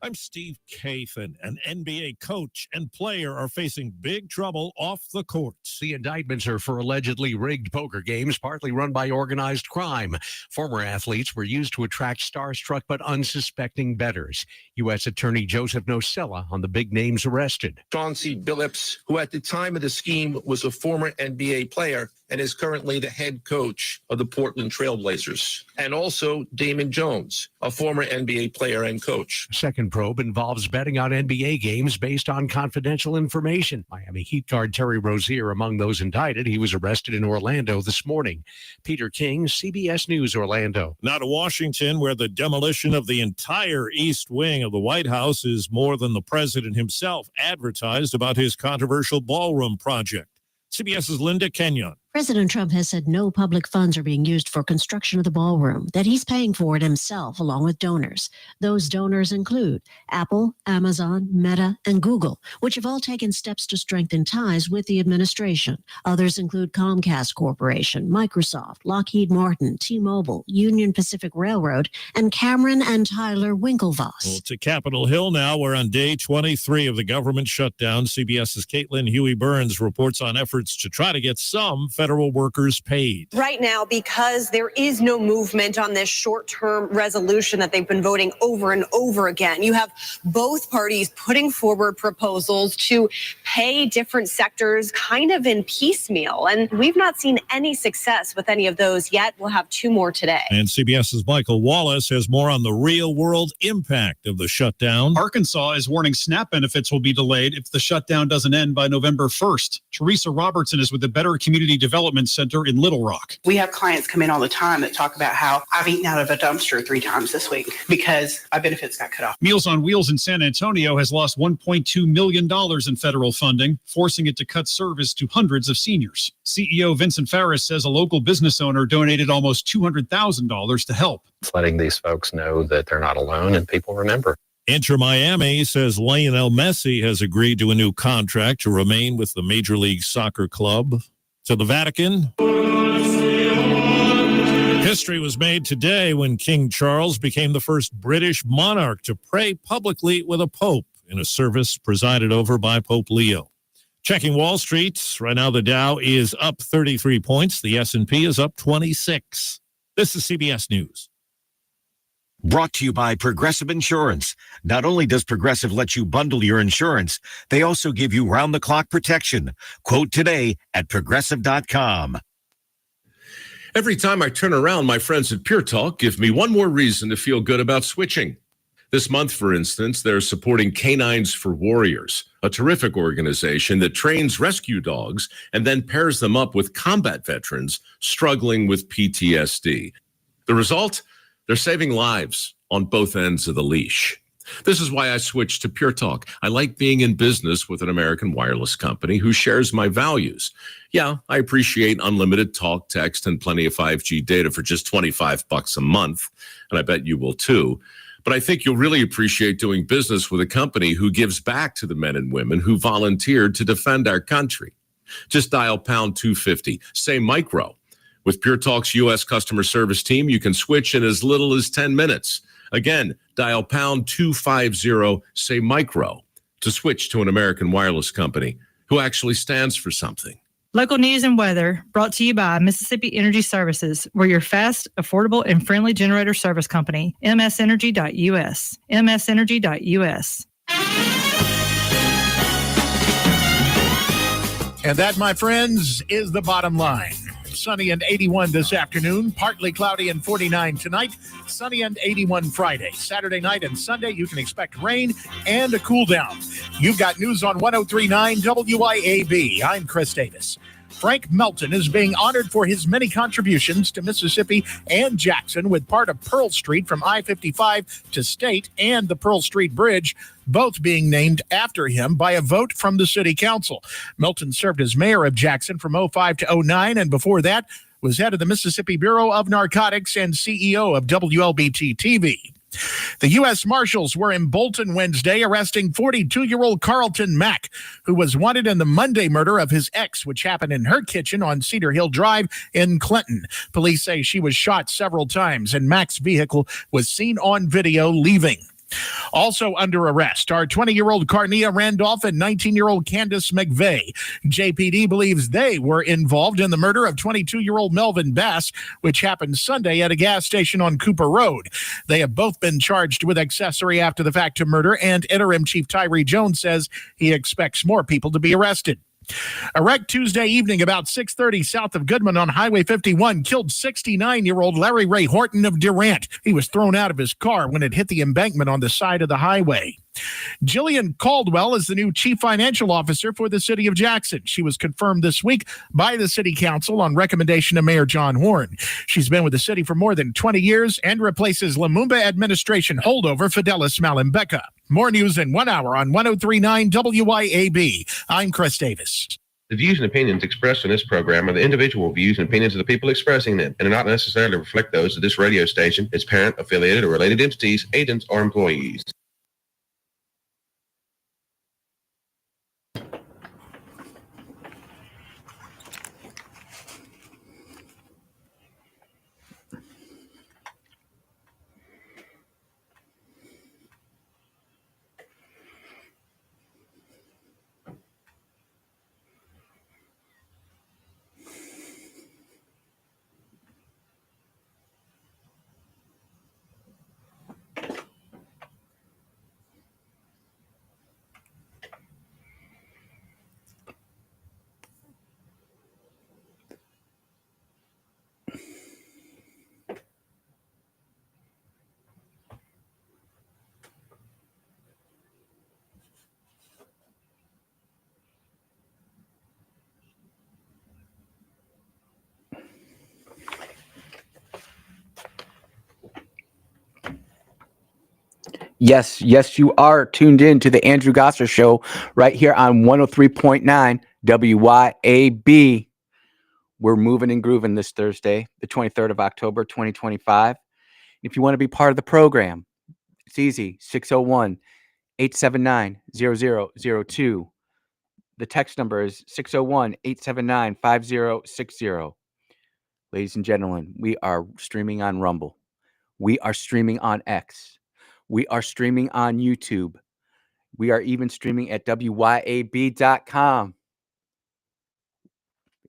I'm Steve Kathan. An NBA coach and player are facing big trouble off the courts. The indictments are for allegedly rigged poker games, partly run by organized crime. Former athletes were used to attract starstruck but unsuspecting bettors. U.S. Attorney Joseph Nocella on the big names arrested. Chauncey Billups, who at the time of the scheme was a former NBA player and is currently the head coach of the Portland Trailblazers. And also Damon Jones, a former NBA player and coach. Second probe involves betting on NBA games based on confidential information. Miami Heat guard Terry Rozier among those indicted. He was arrested in Orlando this morning. Peter King, CBS News, Orlando. Now to Washington, where the demolition of the entire East Wing of the White House is more than the president himself advertised about his controversial ballroom project. CBS's Linda Kenyon. President Trump has said no public funds are being used for construction of the ballroom, that he's paying for it himself along with donors. Those donors include Apple, Amazon, Meta, and Google, which have all taken steps to strengthen ties with the administration. Others include Comcast Corporation, Microsoft, Lockheed Martin, T-Mobile, Union Pacific Railroad, and Cameron and Tyler Winklevoss. Well, to Capitol Hill now, where on day 23 of the government shutdown, CBS's Caitlin Huey-Burns reports on efforts to try to get some federal workers paid. Right now, because there is no movement on this short-term resolution that they've been voting over and over again, you have both parties putting forward proposals to pay different sectors kind of in piecemeal. And we've not seen any success with any of those yet. We'll have two more today. And CBS's Michael Wallace has more on the real-world impact of the shutdown. Arkansas is warning SNAP benefits will be delayed if the shutdown doesn't end by November 1st. Teresa Robertson is with the Better Community Development Center in Little Rock. We have clients come in all the time that talk about how I've eaten out of a dumpster 3 times this week because my benefits got cut off. Meals on Wheels in San Antonio has lost $1.2 million in federal funding, forcing it to cut service to hundreds of seniors. CEO Vincent Farris says a local business owner donated almost $200,000 to help. It's letting these folks know that they're not alone and people remember. Inter Miami says Lionel Messi has agreed to a new contract to remain with the Major League Soccer club. To the Vatican. History was made today when King Charles became the first British monarch to pray publicly with a pope in a service presided over by Pope Leo. Checking Wall Street, right now the Dow is up 33 points. The S&P is up 26. This is CBS News. Brought to you by Progressive Insurance. Not only does Progressive let you bundle your insurance, they also give you round-the-clock protection. Quote today at Progressive.com. Every time I turn around, my friends at Pure Talk give me one more reason to feel good about switching. This month, for instance, they're supporting Canines for Warriors, a terrific organization that trains rescue dogs and then pairs them up with combat veterans struggling with PTSD. The result? They're saving lives on both ends of the leash. This is why I switched to Pure Talk. I like being in business with an American wireless company who shares my values. Yeah, I appreciate unlimited talk, text, and plenty of 5G data for just $25 a month, and I bet you will too. But I think you'll really appreciate doing business with a company who gives back to the men and women who volunteered to defend our country. Just dial pound 250, say micro. With Pure Talk's U.S. customer service team, you can switch in as little as 10 minutes. Again, dial pound 250, say micro, to switch to an American wireless company who actually stands for something. Local news and weather brought to you by Mississippi Energy Services. We're your fast, affordable, and friendly generator service company. msenergy.us. msenergy.us. And that, my friends, is the bottom line. Sunny and 81 this afternoon, partly cloudy and 49 tonight, sunny and 81 Friday. Saturday night and Sunday, you can expect rain and a cool down. You've got news on 103.9 WYAB. I'm Chris Davis. Frank Melton is being honored for his many contributions to Mississippi and Jackson, with part of Pearl Street from I-55 to State and the Pearl Street Bridge both being named after him by a vote from the city council. Melton served as mayor of Jackson from 05 to 09, and before that was head of the Mississippi Bureau of Narcotics and CEO of WLBT-TV. The U.S. Marshals were in Bolton Wednesday arresting 42-year-old Carlton Mack, who was wanted in the Monday murder of his ex, which happened in her kitchen on Cedar Hill Drive in Clinton. Police say she was shot several times, and Mack's vehicle was seen on video leaving. Also under arrest are 20-year-old Carnia Randolph and 19-year-old Candace McVeigh. JPD believes they were involved in the murder of 22-year-old Melvin Bass, which happened Sunday at a gas station on Cooper Road. They have both been charged with accessory after the fact to murder, and Interim Chief Tyree Jones says he expects more people to be arrested. A wreck Tuesday evening about 6:30 south of Goodman on Highway 51 killed 69-year-old Larry Ray Horton of Durant. He was thrown out of his car when it hit the embankment on the side of the highway. Jillian Caldwell is the new chief financial officer for the city of Jackson. She was confirmed this week by the city council on recommendation of Mayor John Horn. She's been with the city for more than 20 years and replaces Lumumba administration holdover Fidelis Malumbeka. More news in 1 hour on 103.9 WYAB. I'm Chris Davis. The views and opinions expressed in this program are the individual views and opinions of the people expressing them and do not necessarily reflect those of this radio station, its parent, affiliated, or related entities, agents, or employees. Yes, you are tuned in to the Andrew Gosser Show right here on 103.9 WYAB. We're moving and grooving this Thursday, the 23rd of October, 2025. If you want to be part of the program, it's easy, 601-879-0002. The text number is 601-879-5060. Ladies and gentlemen, we are streaming on Rumble. We are streaming on X. We are streaming on YouTube. We are even streaming at WYAB.com.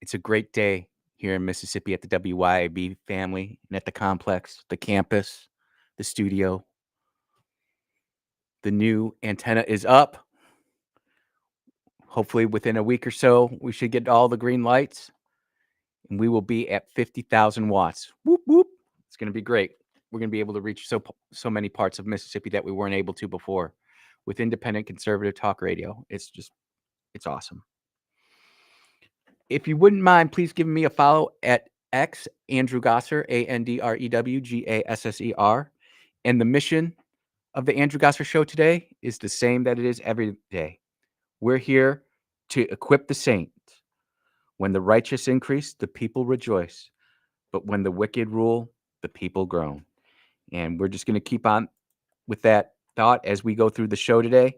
It's a great day here in Mississippi at the WYAB family and at the complex, the campus, the studio. The new antenna is up. Hopefully within a week or so, we should get all the green lights and we will be at 50,000 watts. Whoop, whoop. It's going to be great. We're going to be able to reach so many parts of Mississippi that we weren't able to before with independent conservative talk radio. It's awesome. If you wouldn't mind, please give me a follow at X, Andrew Gosser, AndrewGasser. And the mission of the Andrew Gosser Show today is the same that it is every day. We're here to equip the saints. When the righteous increase, the people rejoice. But when the wicked rule, the people groan. And we're just going to keep on with that thought as we go through the show today.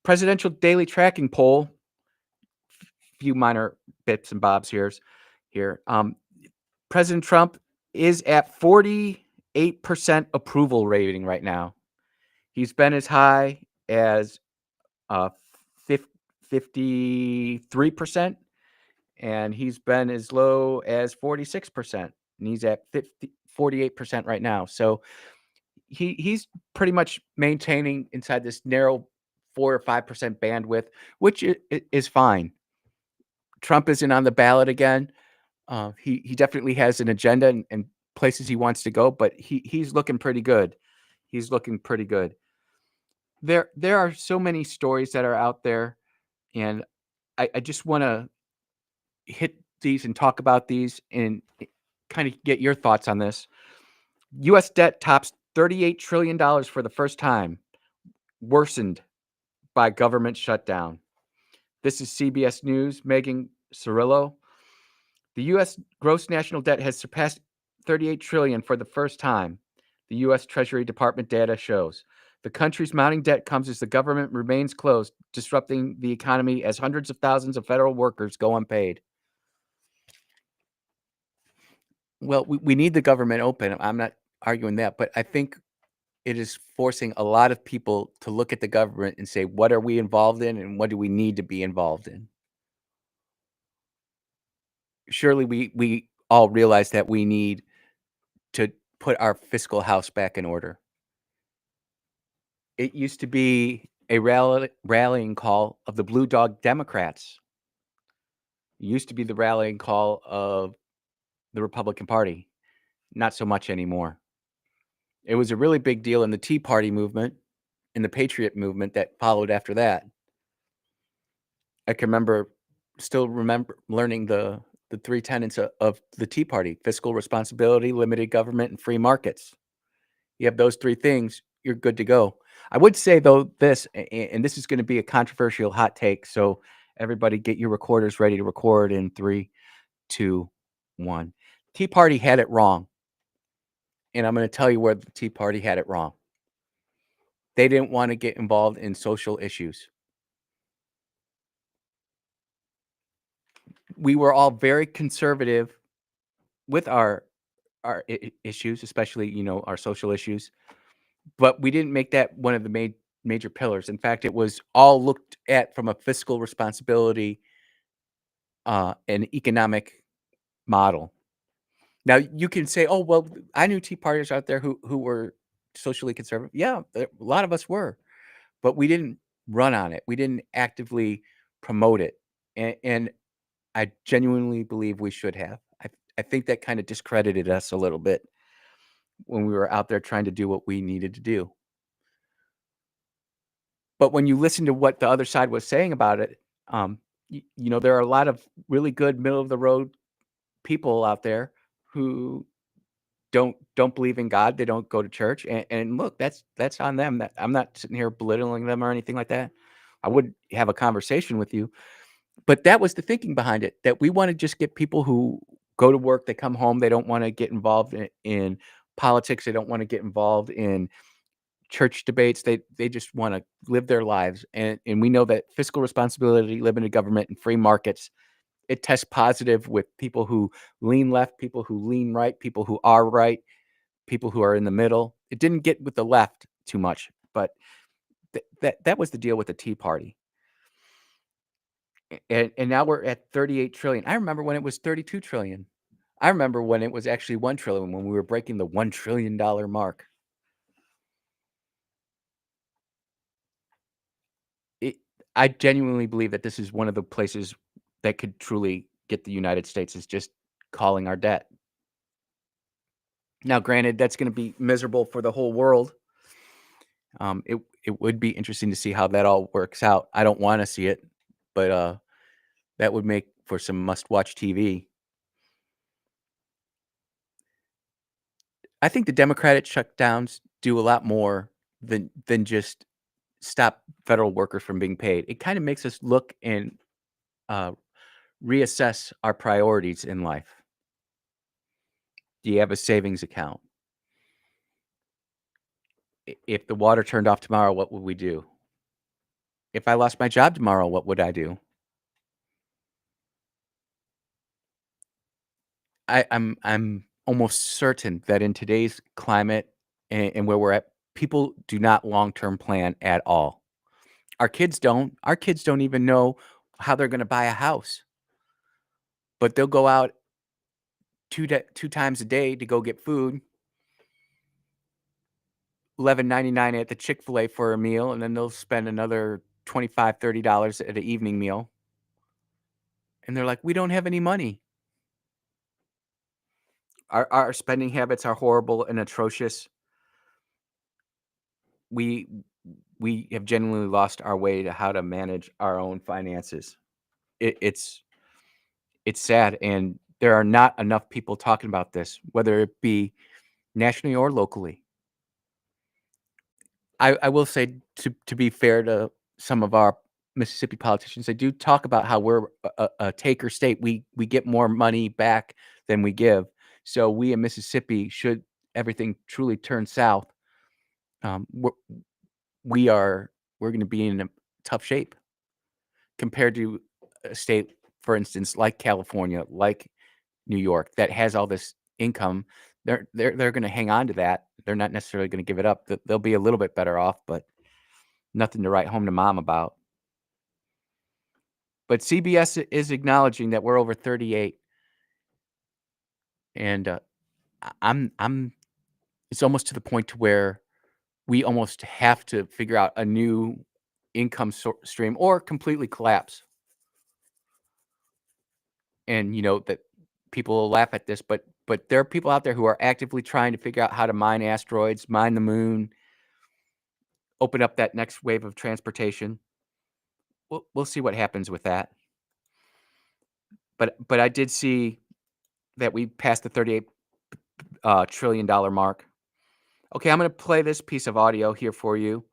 Presidential daily tracking poll. Few minor bits and bobs here. President Trump is at 48% approval rating right now. He's been as high as 53%, and he's been as low as 46%, and he's at 48% right now. So he's pretty much maintaining inside this narrow 4 or 5% bandwidth, which is fine. Trump isn't on the ballot again. He definitely has an agenda and places he wants to go, but he's looking pretty good. He's looking pretty good. There are so many stories that are out there, and I just want to hit these and talk about these and kind of get your thoughts on this. U.S. debt tops $38 trillion for the first time, worsened by government shutdown. This is CBS News, Megan Cirillo. The U.S. gross national debt has surpassed $38 trillion for the first time, the U.S. Treasury Department data shows. The country's mounting debt comes as the government remains closed, disrupting the economy as hundreds of thousands of federal workers go unpaid. Well, we need the government open. I'm not arguing that, but I think it is forcing a lot of people to look at the government and say, what are we involved in and what do we need to be involved in? Surely we all realize that we need to put our fiscal house back in order. It used to be a rallying call of the Blue Dog Democrats. It used to be the rallying call of the Republican Party. Not so much anymore. It was a really big deal in the Tea Party movement, in the Patriot movement that followed after that. I can still remember learning the three tenets of the Tea Party: fiscal responsibility, limited government, and free markets. You have those three things, you're good to go. I would say, though, this, and this is going to be a controversial hot take, so everybody get your recorders ready to record in 3, 2, 1. Tea Party had it wrong, and I'm going to tell you where the Tea Party had it wrong. They didn't want to get involved in social issues. We were all very conservative with our issues, especially, our social issues, but we didn't make that one of the major pillars. In fact, it was all looked at from a fiscal responsibility and economic model. Now, you can say, oh, well, I knew Tea Partiers out there who were socially conservative. Yeah, a lot of us were, but we didn't run on it. We didn't actively promote it. And I genuinely believe we should have. I think that kind of discredited us a little bit when we were out there trying to do what we needed to do. But when you listen to what the other side was saying about it, there are a lot of really good middle of the road people out there who don't believe in God. They don't go to church. And look, that's on them. That I'm not sitting here belittling them or anything like that. I would have a conversation with you. But that was the thinking behind it, that we want to just get people who go to work, they come home, they don't want to get involved in politics, they don't want to get involved in church debates. They just want to live their lives. And we know that fiscal responsibility, living in government and free markets, it tests positive with people who lean left, people who lean right, people who are right, people who are in the middle. It didn't get with the left too much, but that was the deal with the Tea Party. And now we're at 38 trillion. I remember when it was 32 trillion. I remember when it was actually 1 trillion, when we were breaking the $1 trillion mark. I genuinely believe that this is one of the places that could truly get the United States, is just calling our debt. Now, granted, that's going to be miserable for the whole world. It would be interesting to see how that all works out. I don't want to see it, but that would make for some must-watch TV. I think the Democratic shutdowns do a lot more than just stop federal workers from being paid. It kind of makes us look and reassess our priorities in life. Do you have a savings account? If the water turned off tomorrow, what would we do? If I lost my job tomorrow, what would I do? I'm almost certain that in today's climate and where we're at, people do not long-term plan at all. Our kids don't. Our kids don't even know how they're going to buy a house. But they'll go out two times a day to go get food, $11.99 at the Chick-fil-A for a meal, and then they'll spend another $25, $30 at an evening meal. And they're like, we don't have any money. Our spending habits are horrible and atrocious. We have genuinely lost our way to how to manage our own finances. It's sad, and there are not enough people talking about this, whether it be nationally or locally. I will say, to be fair to some of our Mississippi politicians, they do talk about how we're a taker state. We get more money back than we give. So we in Mississippi, should everything truly turn south, we're going to be in a tough shape compared to a state, for instance, like California, like New York, that has all this income. They're going to hang on to that. They're not necessarily going to give it up. They'll be a little bit better off, but nothing to write home to mom about. But CBS is acknowledging that we're over 38, and I'm. It's almost to the point to where we almost have to figure out a new income stream or completely collapse. And that people will laugh at this, but there are people out there who are actively trying to figure out how to mine asteroids, mine the moon, open up that next wave of transportation. We'll see what happens with that. But I did see that we passed the $38 trillion mark. Okay, I'm going to play this piece of audio here for you,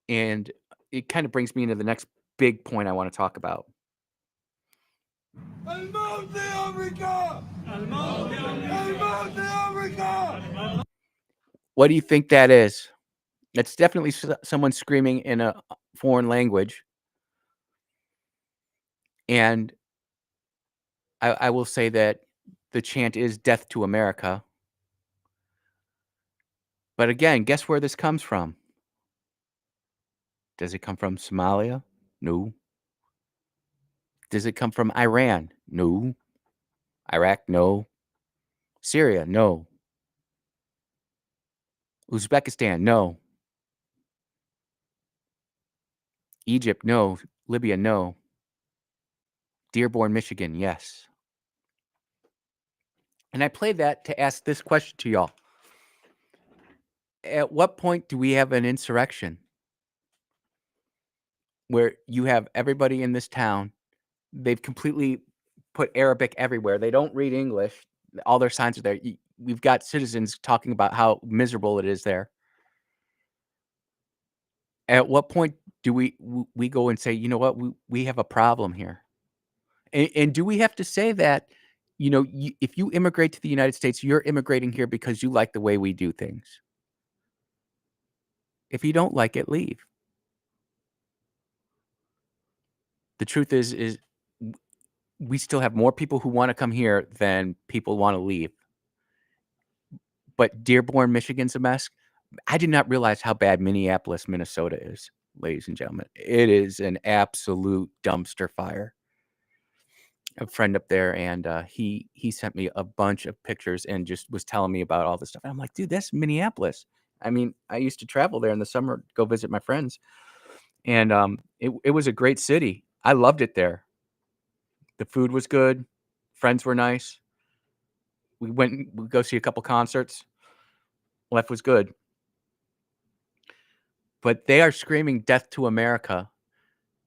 and it kind of brings me into the next big point I want to talk about. What do you think that is? That's definitely someone screaming in a foreign language. And I will say that the chant is "Death to America." But again, guess where this comes from? Does it come from Somalia? No. Does it come from Iran? No. Iraq? No. Syria? No. Uzbekistan? No. Egypt? No. Libya? No. Dearborn, Michigan? Yes. And I played that to ask this question to y'all. At what point do we have an insurrection where you have everybody in this town, they've completely put Arabic everywhere. They don't read English. All their signs are there. we've got citizens talking about how miserable it is there. At what point do we go and say, you know what, we have a problem here? And do we have to say that, if you immigrate to the United States, you're immigrating here because you like the way we do things? If you don't like it, leave. The truth is we still have more people who want to come here than people want to leave. But Dearborn, Michigan's a mess. I did not realize how bad Minneapolis, Minnesota is, ladies and gentlemen. It is an absolute dumpster fire. A friend up there, and he sent me a bunch of pictures and just was telling me about all this stuff. And I'm like, dude, that's Minneapolis. I mean, I used to travel there in the summer, go visit my friends, and it was a great city. I loved it there. The food was good, friends were nice. We go see a couple concerts. Life was good. But they are screaming death to America.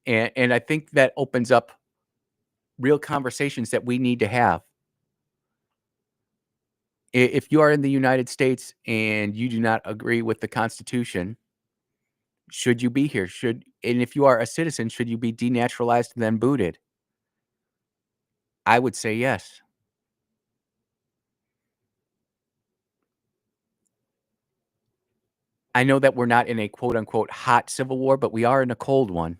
And I think that opens up real conversations that we need to have. If you are in the United States and you do not agree with the Constitution, should you be here? And if you are a citizen, should you be denaturalized and then booted? I would say yes. I know that we're not in a quote unquote hot civil war, but we are in a cold one.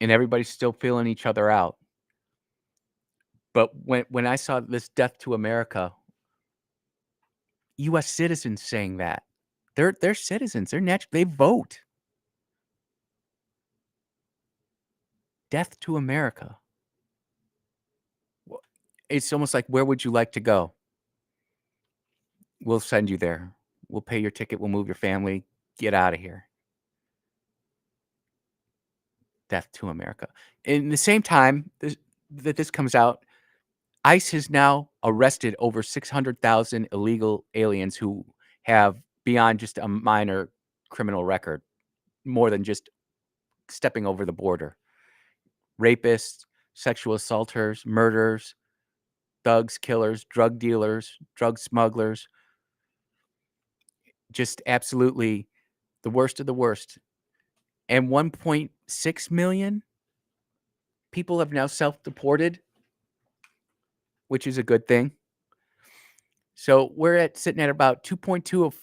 And everybody's still feeling each other out. But when I saw this death to America, U.S. citizens saying that, they're citizens. They vote. Death to America. It's almost like, where would you like to go? We'll send you there. We'll pay your ticket. We'll move your family. Get out of here. Death to America. In the same time that this comes out, ICE has now arrested over 600,000 illegal aliens who have, beyond just a minor criminal record, more than just stepping over the border. Rapists, sexual assaulters, murderers, thugs, killers, drug dealers, drug smugglers. Just absolutely the worst of the worst. And 1.6 million people have now self-deported, which is a good thing. So we're sitting at about 2.2 of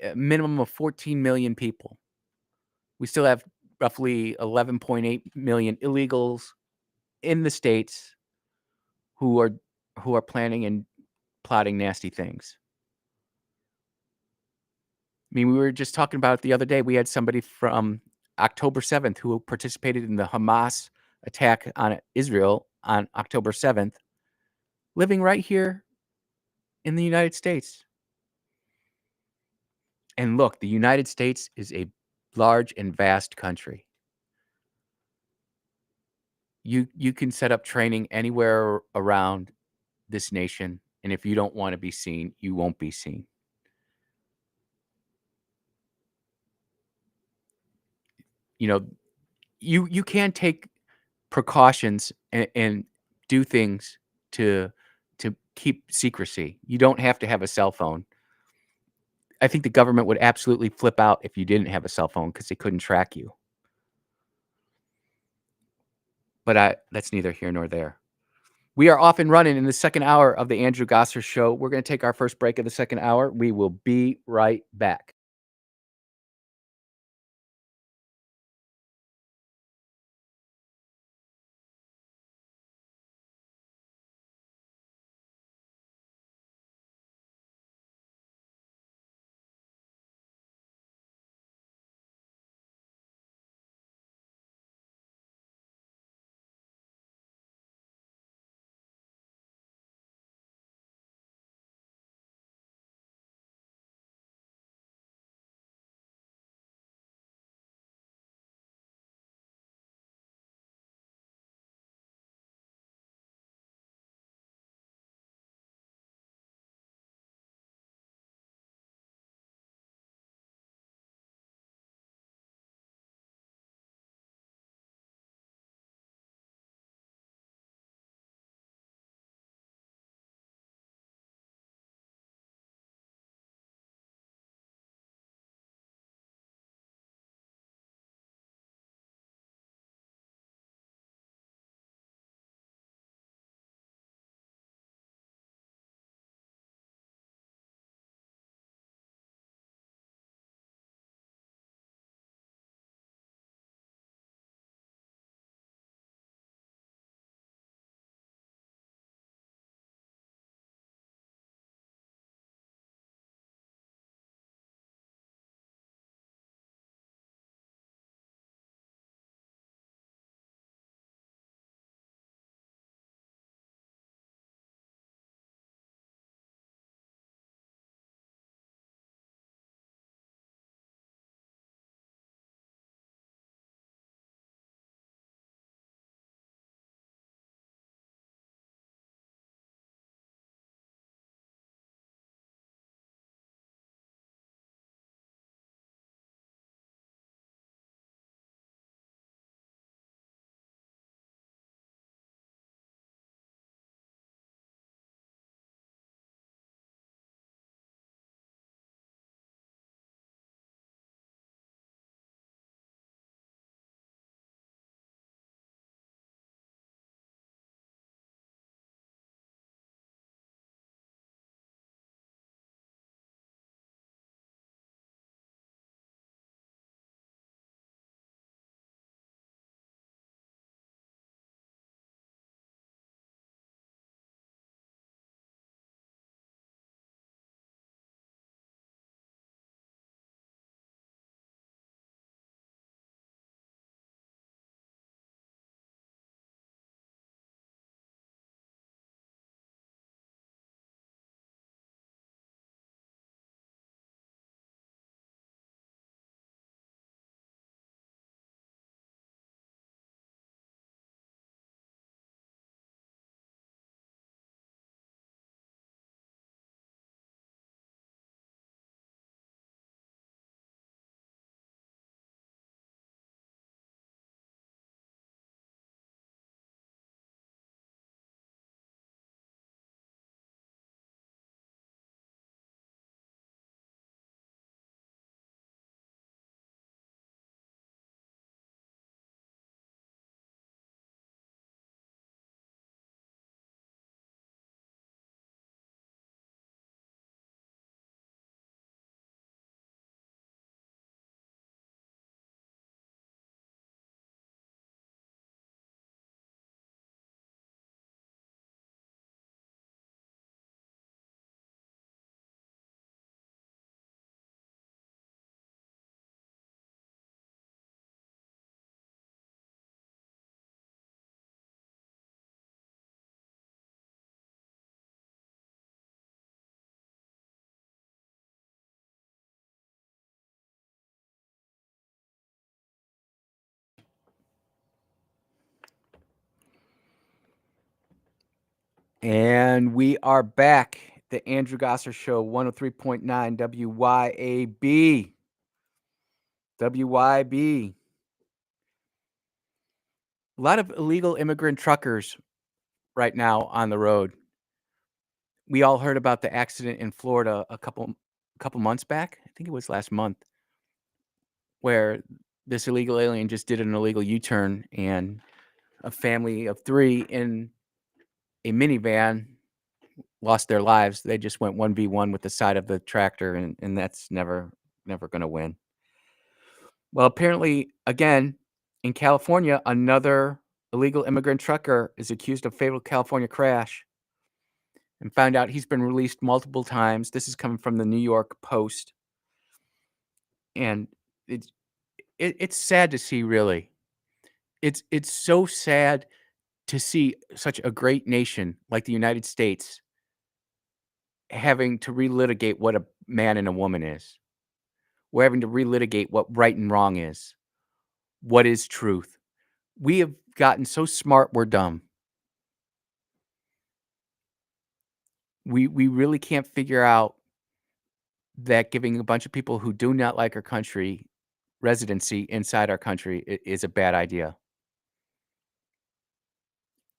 a minimum of 14 million people. We still have roughly 11.8 million illegals in the states who are planning and plotting nasty things. I mean, we were just talking about it the other day. We had somebody from October 7th who participated in the Hamas attack on Israel on October 7th, living right here in the United States. And look, the United States is a large and vast country. You can set up training anywhere around this nation, and if you don't want to be seen, you won't be seen. You can take precautions and do things to keep secrecy. You don't have to have a cell phone. I think the government would absolutely flip out if you didn't have a cell phone because they couldn't track you. But that's neither here nor there. We are off and running in the second hour of the Andrew Gosser Show. We're going to take our first break of the second hour. We will be right back. And we are back. The Andrew Gosser Show, 103.9 WYAB. WYB. A lot of illegal immigrant truckers right now on the road. We all heard about the accident in Florida a couple months back. I think it was last month, where this illegal alien just did an illegal U-turn and a family of 3 in a minivan lost their lives. They just went 1v1 with the side of the tractor, and that's never going to win. Well, apparently, again, in California, another illegal immigrant trucker is accused of fatal California crash and found out he's been released multiple times. This is coming from the New York Post. And it's sad to see, really. It's so sad to see such a great nation like the United States having to relitigate what a man and a woman is. We're having to relitigate what right and wrong is. What is truth? We have gotten so smart, we're dumb. We really can't figure out that giving a bunch of people who do not like our country residency inside our country is a bad idea.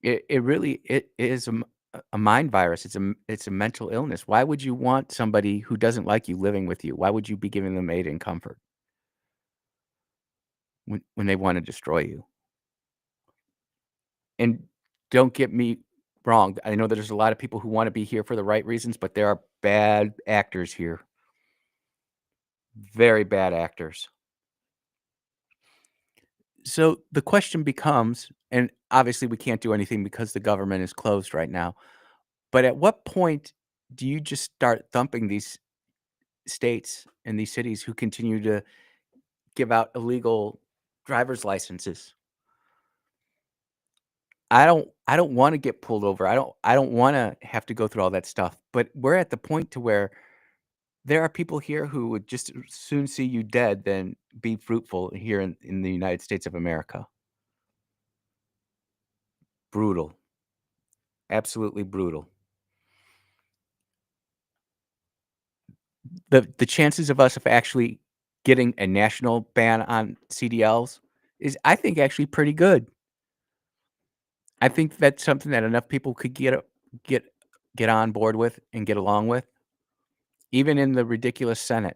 It really is a mind virus. It's a mental illness. Why would you want somebody who doesn't like you living with you? Why would you be giving them aid and comfort when they want to destroy you? And don't get me wrong. I know that there's a lot of people who want to be here for the right reasons, but there are bad actors here. Very bad actors. So the question becomes, and obviously we can't do anything because the government is closed right now, but at what point do you just start thumping these states and these cities who continue to give out illegal driver's licenses? I don't want to get pulled over. I don't want to have to go through all that stuff. But we're at the point to where there are people here who would just soon see you dead than be fruitful here in the United States of America. Brutal. Absolutely brutal. The chances of us of actually getting a national ban on CDLs is, I think, actually pretty good. I think that's something that enough people could get on board with and get along with, even in the ridiculous Senate.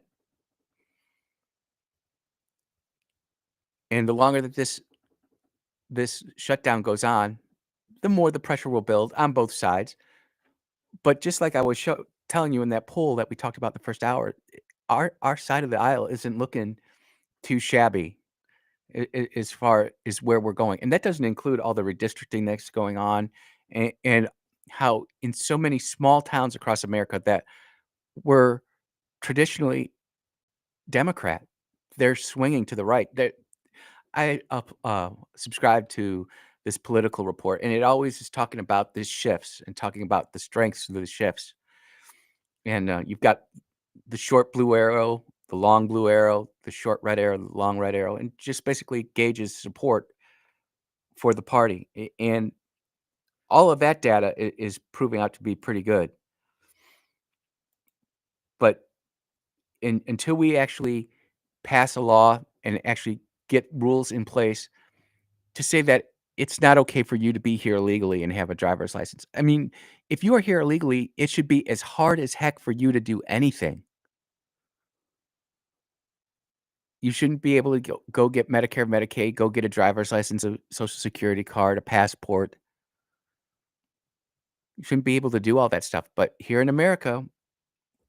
And the longer that this shutdown goes on, the more the pressure will build on both sides. But just like I was telling you in that poll that we talked about the first hour, our side of the aisle isn't looking too shabby as far as where we're going. And that doesn't include all the redistricting that's going on and how in so many small towns across America that were traditionally Democrat, they're swinging to the right. I subscribe to this political report, and it always is talking about these shifts and talking about the strengths of the shifts. And you've got the short blue arrow, the long blue arrow, the short red arrow, the long red arrow, and just basically gauges support for the party. And all of that data is proving out to be pretty good. But until we actually pass a law and actually get rules in place to say that it's not okay for you to be here illegally and have a driver's license. I mean, if you are here illegally, it should be as hard as heck for you to do anything. You shouldn't be able to go get Medicare, Medicaid, go get a driver's license, a Social Security card, a passport. You shouldn't be able to do all that stuff. But here in America,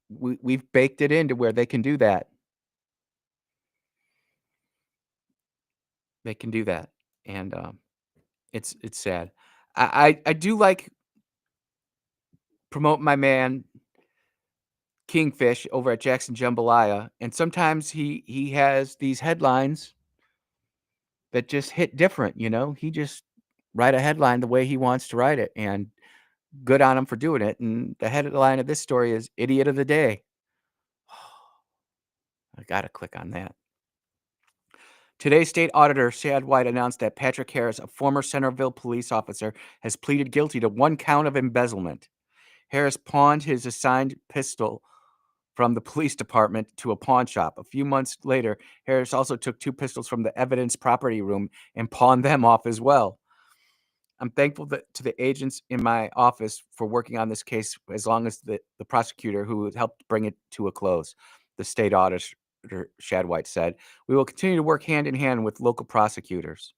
we've baked it into where they can do that. They can do that. And it's sad. I do like promote my man Kingfish over at Jackson Jambalaya, and sometimes he has these headlines that just hit different. He just write a headline the way he wants to write it, and good on him for doing it. And the headline of this story is "Idiot of the Day." I gotta click on that. Today, State Auditor Shad White announced that Patrick Harris, a former Centerville police officer, has pleaded guilty to 1 count of embezzlement. Harris pawned his assigned pistol from the police department to a pawn shop. A few months later, Harris also took 2 pistols from the evidence property room and pawned them off as well. I'm thankful to the agents in my office for working on this case, as long as the prosecutor who helped bring it to a close, the state auditor Shad White said. We will continue to work hand in hand with local prosecutors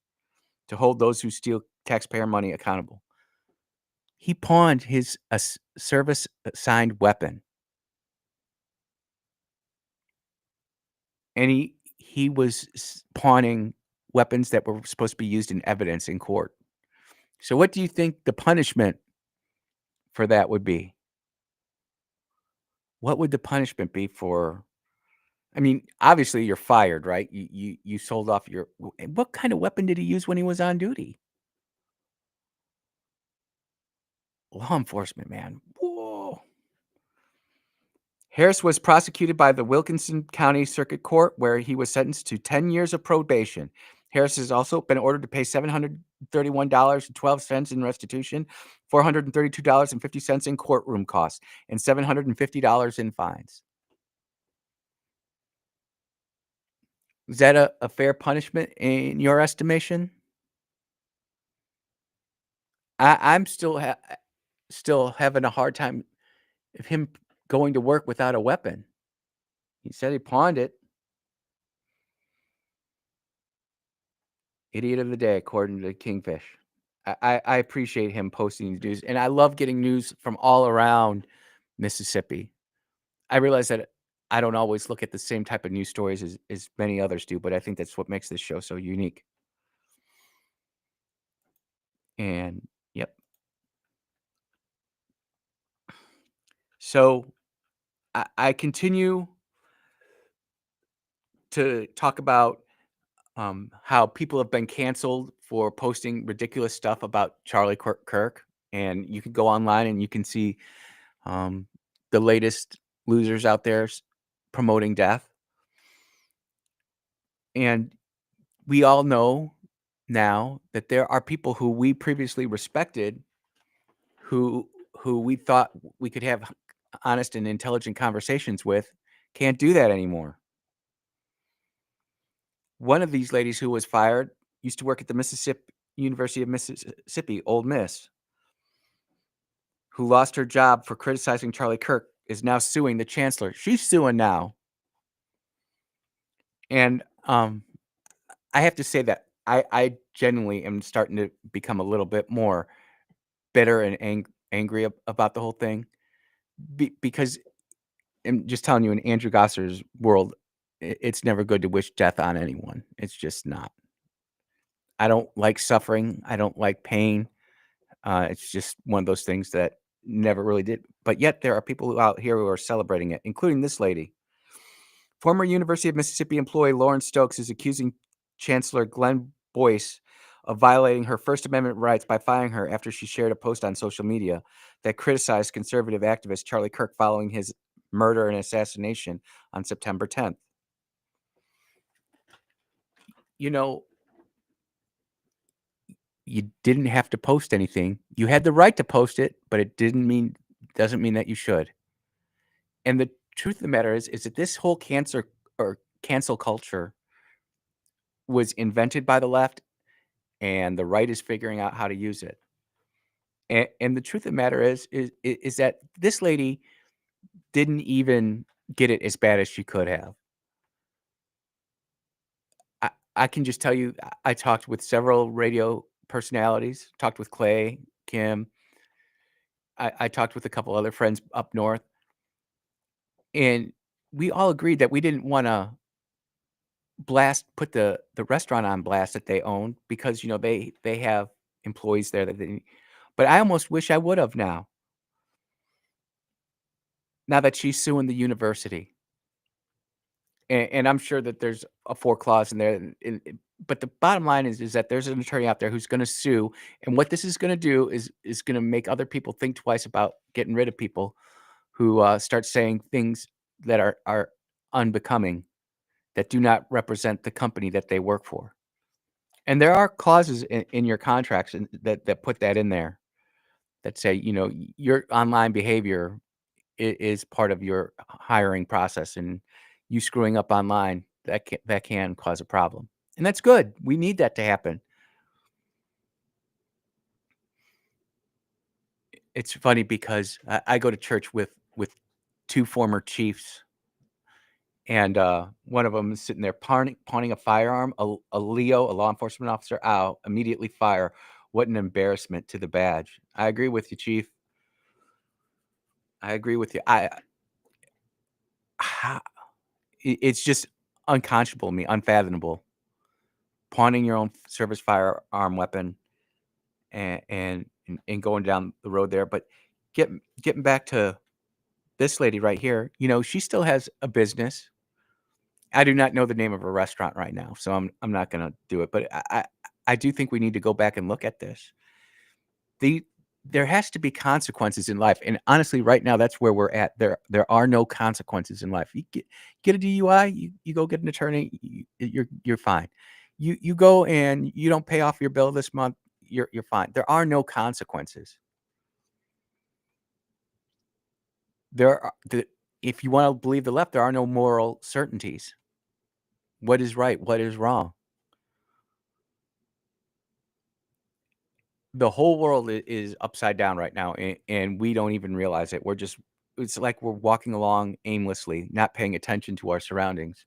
to hold those who steal taxpayer money accountable. He pawned his service assigned weapon. And he was pawning weapons that were supposed to be used in evidence in court. So what do you think the punishment for that would be? What would the punishment be for? I mean, obviously you're fired, right? You sold off your. What kind of weapon did he use when he was on duty? Law enforcement, man. Whoa. Harris was prosecuted by the Wilkinson County Circuit Court, where he was sentenced to 10 years of probation. Harris has also been ordered to pay $731.12 in restitution, $432.50 in courtroom costs, and $750 in fines. Is that a fair punishment in your estimation? I'm still having a hard time of him going to work without a weapon. He said he pawned it. Idiot of the day, according to Kingfish. I appreciate him posting these news, and I love getting news from all around Mississippi. I realize that I don't always look at the same type of news stories as many others do, but I think that's what makes this show so unique. And yep. So I continue to talk about how people have been canceled for posting ridiculous stuff about Charlie Kirk. And you can go online and you can see the latest losers out there promoting death. And we all know now that there are people who we previously respected who we thought we could have honest and intelligent conversations with can't do that anymore. One of these ladies who was fired used to work at the University of Mississippi, Ole Miss, who lost her job for criticizing Charlie Kirk, is now suing the chancellor. She's suing now. And I have to say that I genuinely am starting to become a little bit more bitter and angry about the whole thing. Because I'm just telling you, in Andrew Gosser's world, it's never good to wish death on anyone. It's just not. I don't like suffering. I don't like pain. It's just one of those things that never really did. But yet there are people out here who are celebrating it, including this lady. Former University of Mississippi employee Lauren Stokes is accusing Chancellor Glenn Boyce of violating her First Amendment rights by firing her after she shared a post on social media that criticized conservative activist Charlie Kirk following his murder and assassination on September 10th. You know, you didn't have to post anything. You had the right to post it, but it doesn't mean that you should. And the truth of the matter is that this whole cancel culture was invented by the left, and the right is figuring out how to use it. And the truth of the matter is that this lady didn't even get it as bad as she could have. I can just tell you, I talked with several radio personalities, talked with Clay, Kim. I talked with a couple other friends up north. And we all agreed that we didn't want to put the restaurant on blast that they own because, they have employees there but I almost wish I would have now that she's suing the university. And I'm sure that there's a 4 clause in there. But the bottom line is that there's an attorney out there who's going to sue. And what this is going to do is going to make other people think twice about getting rid of people who start saying things that are unbecoming, that do not represent the company that they work for. And there are clauses in your contracts that put that in there that say, your online behavior is part of your hiring process, and you screwing up online, that can cause a problem. And that's good. We need that to happen. It's funny because I go to church with two former chiefs, and one of them is sitting there pawning a firearm. A Leo, a law enforcement officer, immediately fire. What an embarrassment to the badge. I agree with you, Chief. I agree with you. It's just unconscionable to me, unfathomable. Pawning your own service firearm weapon and going down the road there. But getting back to this lady right here, she still has a business. I do not know the name of her restaurant right now, so I'm not going to do it. But I do think we need to go back and look at this. There has to be consequences in life, and honestly, right now that's where we're at. There are no consequences in life. You get a DUI, you go get an attorney, you're fine. You go and you don't pay off your bill this month, you're fine. There are no consequences. If you want to believe the left, there are no moral certainties. What is right? What is wrong? The whole world is upside down right now, and we don't even realize it. It's like we're walking along aimlessly, not paying attention to our surroundings.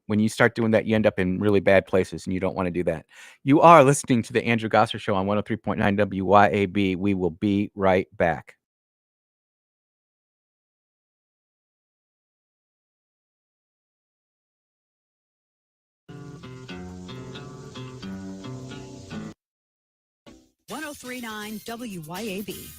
When you start doing that, you end up in really bad places, and you don't want to do that. You are listening to the Andrew Gosser Show on 103.9 WYAB. We will be right back. WYAB.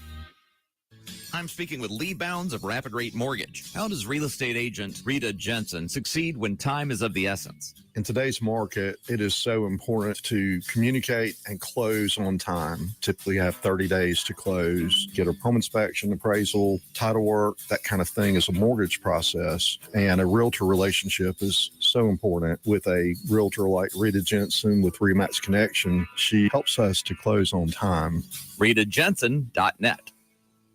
I'm speaking with Lee Bounds of Rapid Rate Mortgage. How does real estate agent Rita Jensen succeed when time is of the essence? In today's market, it is so important to communicate and close on time. Typically have 30 days to close, get a home inspection, appraisal, title work, that kind of thing is a mortgage process. And a realtor relationship is so important. With a realtor like Rita Jensen with Remax Connection, she helps us to close on time. RitaJensen.net.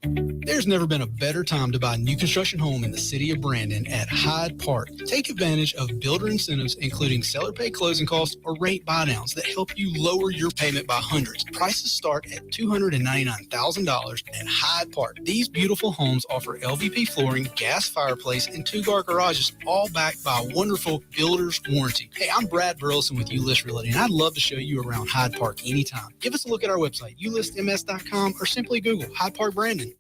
There's never been a better time to buy a new construction home in the city of Brandon at Hyde Park. Take advantage of builder incentives, including seller pay closing costs or rate buydowns that help you lower your payment by hundreds. Prices start at $299,000 at Hyde Park. These beautiful homes offer LVP flooring, gas fireplace, and 2-car garages, all backed by a wonderful builder's warranty. Hey, I'm Brad Burleson with UList Realty, and I'd love to show you around Hyde Park anytime. Give us a look at our website, ulistms.com, or simply Google Hyde Park Brandon.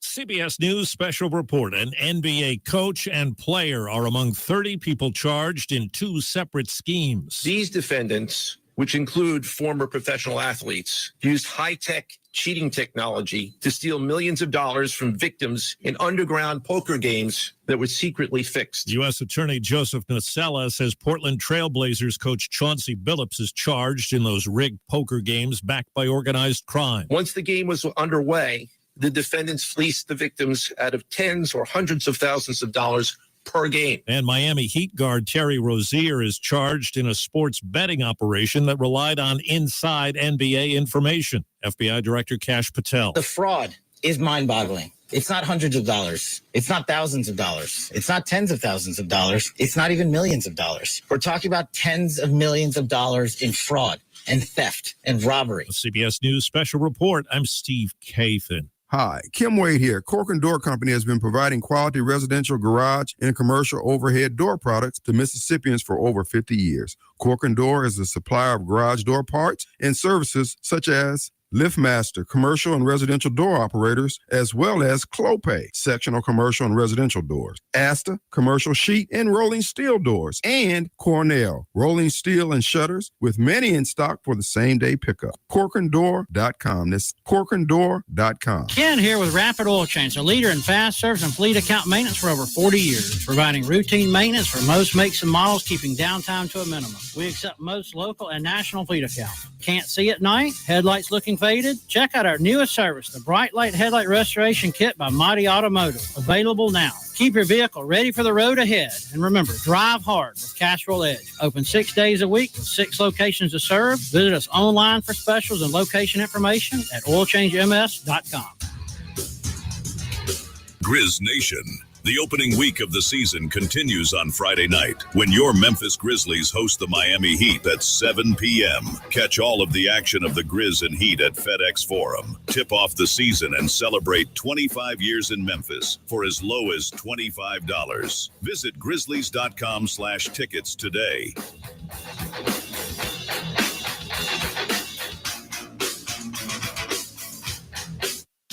CBS News special report. An NBA coach and player are among 30 people charged in 2 separate schemes. These defendants, which include former professional athletes, used high-tech cheating technology to steal millions of dollars from victims in underground poker games that were secretly fixed. U.S. Attorney Joseph Nocella says Portland Trailblazers coach Chauncey Billups is charged in those rigged poker games backed by organized crime. Once the game was underway, the defendants fleeced the victims out of tens or hundreds of thousands of dollars per game. And Miami Heat guard Terry Rozier is charged in a sports betting operation that relied on inside NBA information. FBI Director Kash Patel. The fraud is mind-boggling. It's not hundreds of dollars. It's not thousands of dollars. It's not tens of thousands of dollars. It's not even millions of dollars. We're talking about tens of millions of dollars in fraud and theft and robbery. A CBS News special report. I'm Steve Kathan. Hi, Kim Wade here. Cork & Door Company has been providing quality residential garage and commercial overhead door products to Mississippians for over 50 years. Cork & Door is a supplier of garage door parts and services such as LiftMaster, commercial and residential door operators, as well as Clopay, sectional commercial and residential doors, Asta, commercial sheet and rolling steel doors, and Cornell, rolling steel and shutters, with many in stock for the same-day pickup. CorkandDoor.com. That's CorkandDoor.com. Ken here with Rapid Oil Change, a leader in fast service and fleet account maintenance for over 40 years, providing routine maintenance for most makes and models, keeping downtime to a minimum. We accept most local and national fleet accounts. Can't see at night? Headlights looking faded? Check out our newest service, the Bright Light Headlight Restoration Kit by Mighty Automotive. Available now. Keep your vehicle ready for the road ahead. And remember, drive hard with Castrol Edge. Open 6 days a week with 6 locations to serve. Visit us online for specials and location information at oilchangems.com. Grizz Nation. The opening week of the season continues on Friday night when your Memphis Grizzlies host the Miami Heat at 7 p.m. Catch all of the action of the Grizz and Heat at FedEx Forum. Tip off the season and celebrate 25 years in Memphis for as low as $25. Visit grizzlies.com/tickets today.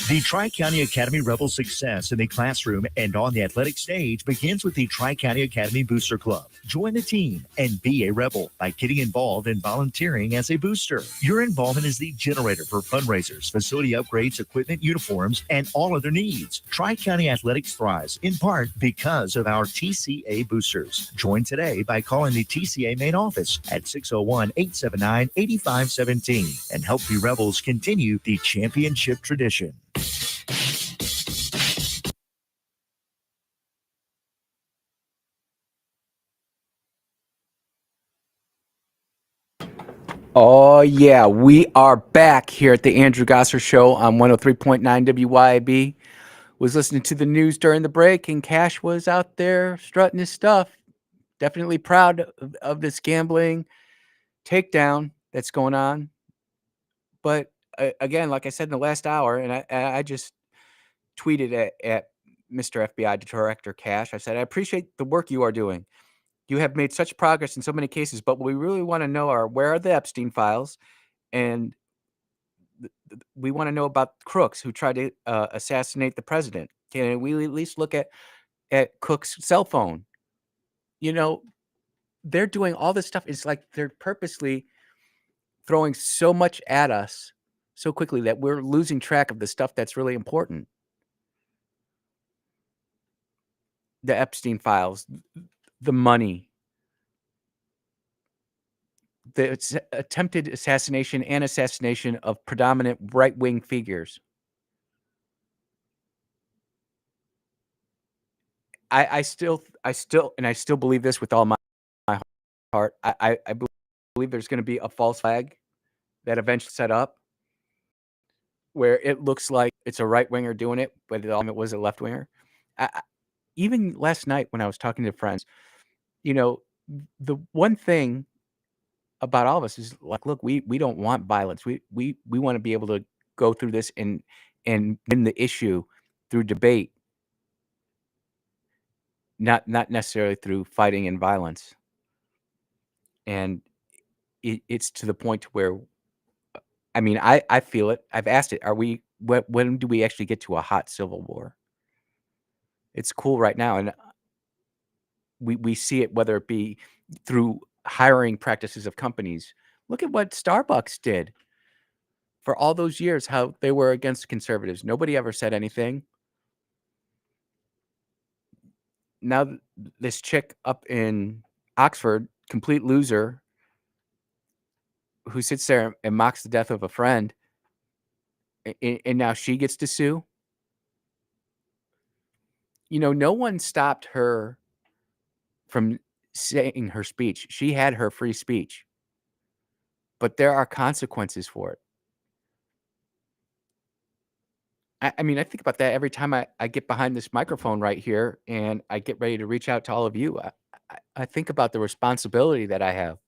The Tri-County Academy Rebels' success in the classroom and on the athletic stage begins with the Tri-County Academy Booster Club. Join the team and be a Rebel by getting involved and volunteering as a booster. Your involvement is the generator for fundraisers, facility upgrades, equipment, uniforms, and all other needs. Tri-County Athletics thrives in part because of our TCA boosters. Join today by calling the TCA main office at 601-879-8517 and help the Rebels continue the championship tradition. Oh, yeah. We are back here at the Andrew Gosser Show on 103.9 WYAB. Was listening to the news during the break, and Cash was out there strutting his stuff. Definitely proud of this gambling takedown that's going on. But again, like I said in the last hour, and I just tweeted at Mr. FBI Director Cash, I said, I appreciate the work you are doing. You have made such progress in so many cases, but what we really want to know are where are the Epstein files, and we want to know about crooks who tried to assassinate the president. Can we at least look at Cook's cell phone? You know, they're doing all this stuff. It's like they're purposely throwing so much at us so quickly that we're losing track of the stuff that's really important. The Epstein files, the money, the attempted assassination and assassination of predominant right-wing figures. I still believe this with all my heart. I believe there's going to be a false flag that eventually set up where it looks like it's a right-winger doing it, but it was a left-winger. Even last night when I was talking to friends, you know, the one thing about all of us is like, look, we don't want violence. We want to be able to go through this and win the issue through debate, not necessarily through fighting and violence. And it's to the point where, I mean, I feel it. I've asked it. When do we actually get to a hot civil war? It's cool right now, and we see it, whether it be through hiring practices of companies. Look at what Starbucks did for all those years, how they were against conservatives. Nobody ever said anything. Now this chick up in Oxford, complete loser, who sits there and mocks the death of a friend, and now she gets to sue. You know, no one stopped her from saying her speech. She had her free speech, but there are consequences for it. I mean, I think about that every time I get behind this microphone right here and I get ready to reach out to all of you. I think about the responsibility that I have.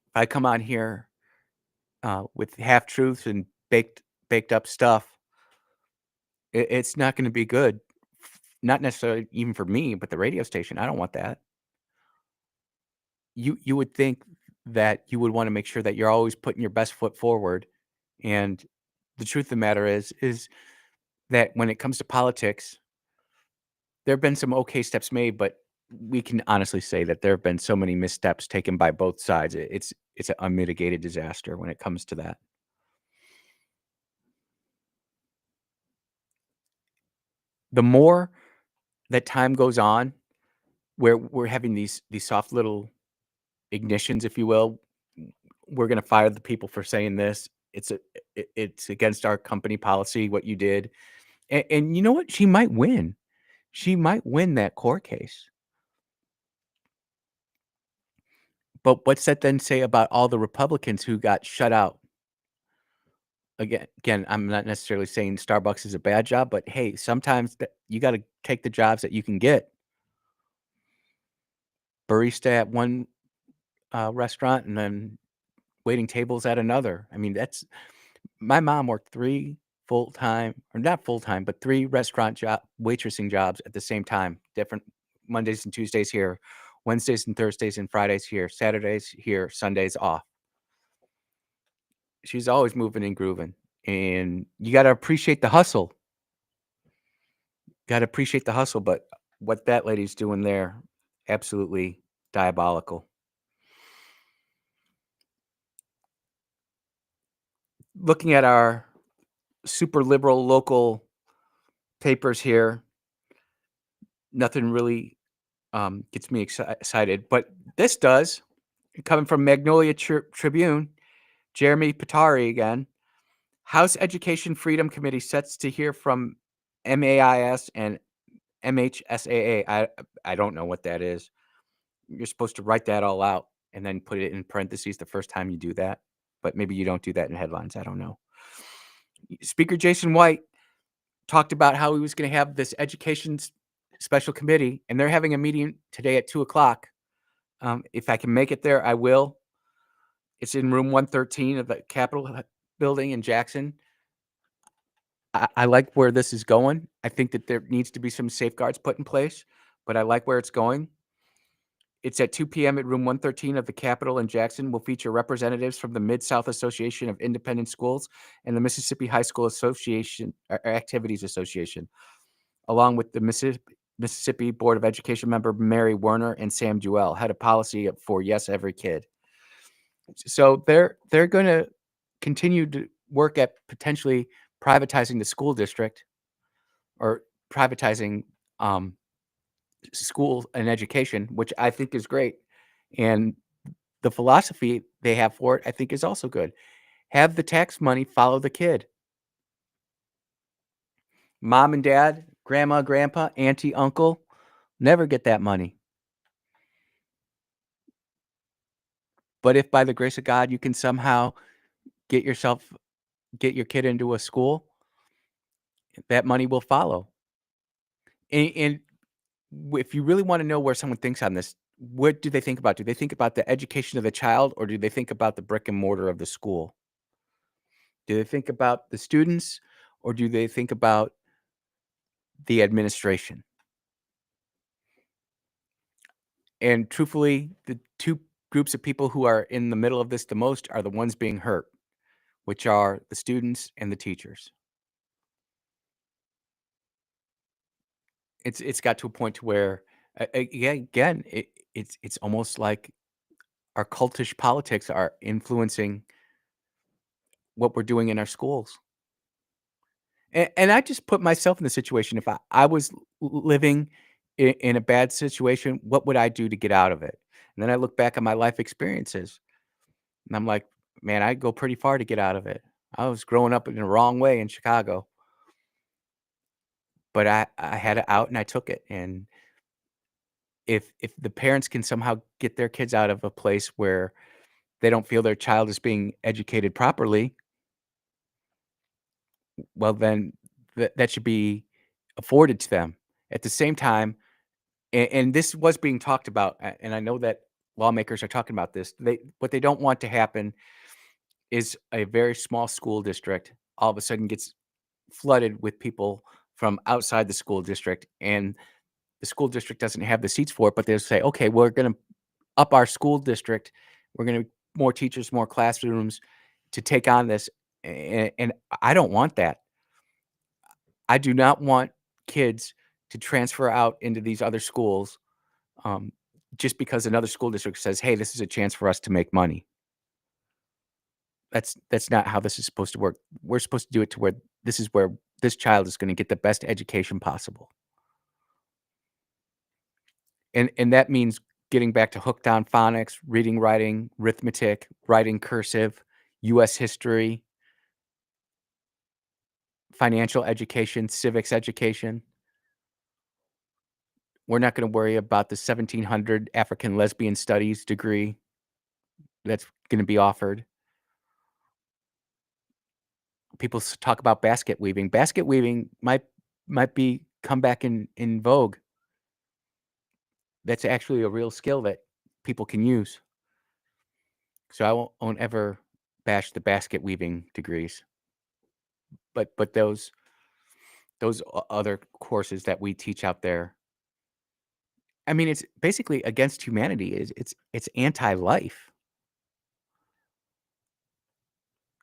If I come on here with half truths and baked up stuff, it's not going to be good. Not necessarily even for me, but the radio station. I don't want that. You would think that you would want to make sure that you're always putting your best foot forward. And the truth of the matter is that when it comes to politics, there have been some okay steps made, but we can honestly say that there have been so many missteps taken by both sides. It's an unmitigated disaster when it comes to that. The more that time goes on, where we're having these soft little ignitions, if you will. We're going to fire the people for saying this. It's against our company policy, what you did. And you know what? She might win. She might win that court case. But what's that then say about all the Republicans who got shut out? Again, I'm not necessarily saying Starbucks is a bad job, but hey, sometimes you got to take the jobs that you can get. Barista at one restaurant and then waiting tables at another. I mean, my mom worked 3 full-time, or not full-time, but 3 restaurant waitressing jobs at the same time. Different Mondays and Tuesdays here, Wednesdays and Thursdays and Fridays here, Saturdays here, Sundays off. She's always moving and grooving, and you got to appreciate the hustle. Got to appreciate the hustle, but what that lady's doing there, absolutely diabolical. Looking at our super liberal local papers here, nothing really gets me excited, but this does. Coming from Magnolia Tribune, Jeremy Patari again. House Education Freedom Committee sets to hear from MAIS and MHSAA. I don't know what that is. You're supposed to write that all out and then put it in parentheses the first time you do that. But maybe you don't do that in headlines. I don't know. Speaker Jason White talked about how he was going to have this education special committee, and they're having a meeting today at 2:00. If I can make it there, I will. It's in room 113 of the Capitol building in Jackson. I like where this is going. I think that there needs to be some safeguards put in place, but I like where it's going. It's at 2 p.m. at room 113 of the Capitol in Jackson. Will feature representatives from the Mid-South Association of Independent Schools and the Mississippi High School Association Activities Association, along with the Mississippi Board of Education member Mary Werner and Sam Jewell, head of policy for Yes Every Kid. So they're going to continue to work at potentially privatizing the school district or privatizing school and education, which I think is great. And the philosophy they have for it, I think, is also good. Have the tax money follow the kid. Mom and dad, grandma, grandpa, auntie, uncle, never get that money. But if by the grace of God you can somehow get your kid into a school, that money will follow. And if you really want to know where someone thinks on this, what do they think about? Do they think about the education of the child, or do they think about the brick and mortar of the school? Do they think about the students, or do they think about the administration? And truthfully, the two groups of people who are in the middle of this the most are the ones being hurt, which are the students and the teachers. It's got to a point to where, again, it's almost like our cultish politics are influencing what we're doing in our schools. And I just put myself in the situation. If I was living in a bad situation, what would I do to get out of it? And then I look back at my life experiences, and I'm like, man, I'd go pretty far to get out of it. I was growing up in the wrong way in Chicago, but I had it out and I took it. And if the parents can somehow get their kids out of a place where they don't feel their child is being educated properly, well, then that should be afforded to them. At the same time, and this was being talked about, and I know that lawmakers are talking about this. What they don't want to happen is a very small school district all of a sudden gets flooded with people from outside the school district, and the school district doesn't have the seats for it, but they'll say, okay, we're going to up our school district. We're going to more teachers, more classrooms to take on this. And I don't want that. I do not want kids to transfer out into these other schools just because another school district says, hey, this is a chance for us to make money. That's not how this is supposed to work. We're supposed to do it to where this child is going to get the best education possible. And that means getting back to hooked on phonics, reading, writing, arithmetic, writing cursive, U.S. history, financial education, civics education. We're not going to worry about the 1700 African lesbian studies degree that's going to be offered. People talk about basket weaving. Basket weaving might be come back in vogue. That's actually a real skill that people can use. So I won't ever bash the basket weaving degrees. But those other courses that we teach out there, I mean, it's basically against humanity. It's anti-life.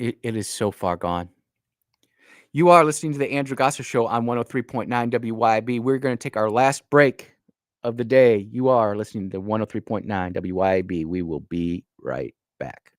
It is so far gone. You are listening to the Andrew Gosser Show on 103.9 WYB. We're going to take our last break of the day. You are listening to 103.9 WYB. We will be right back.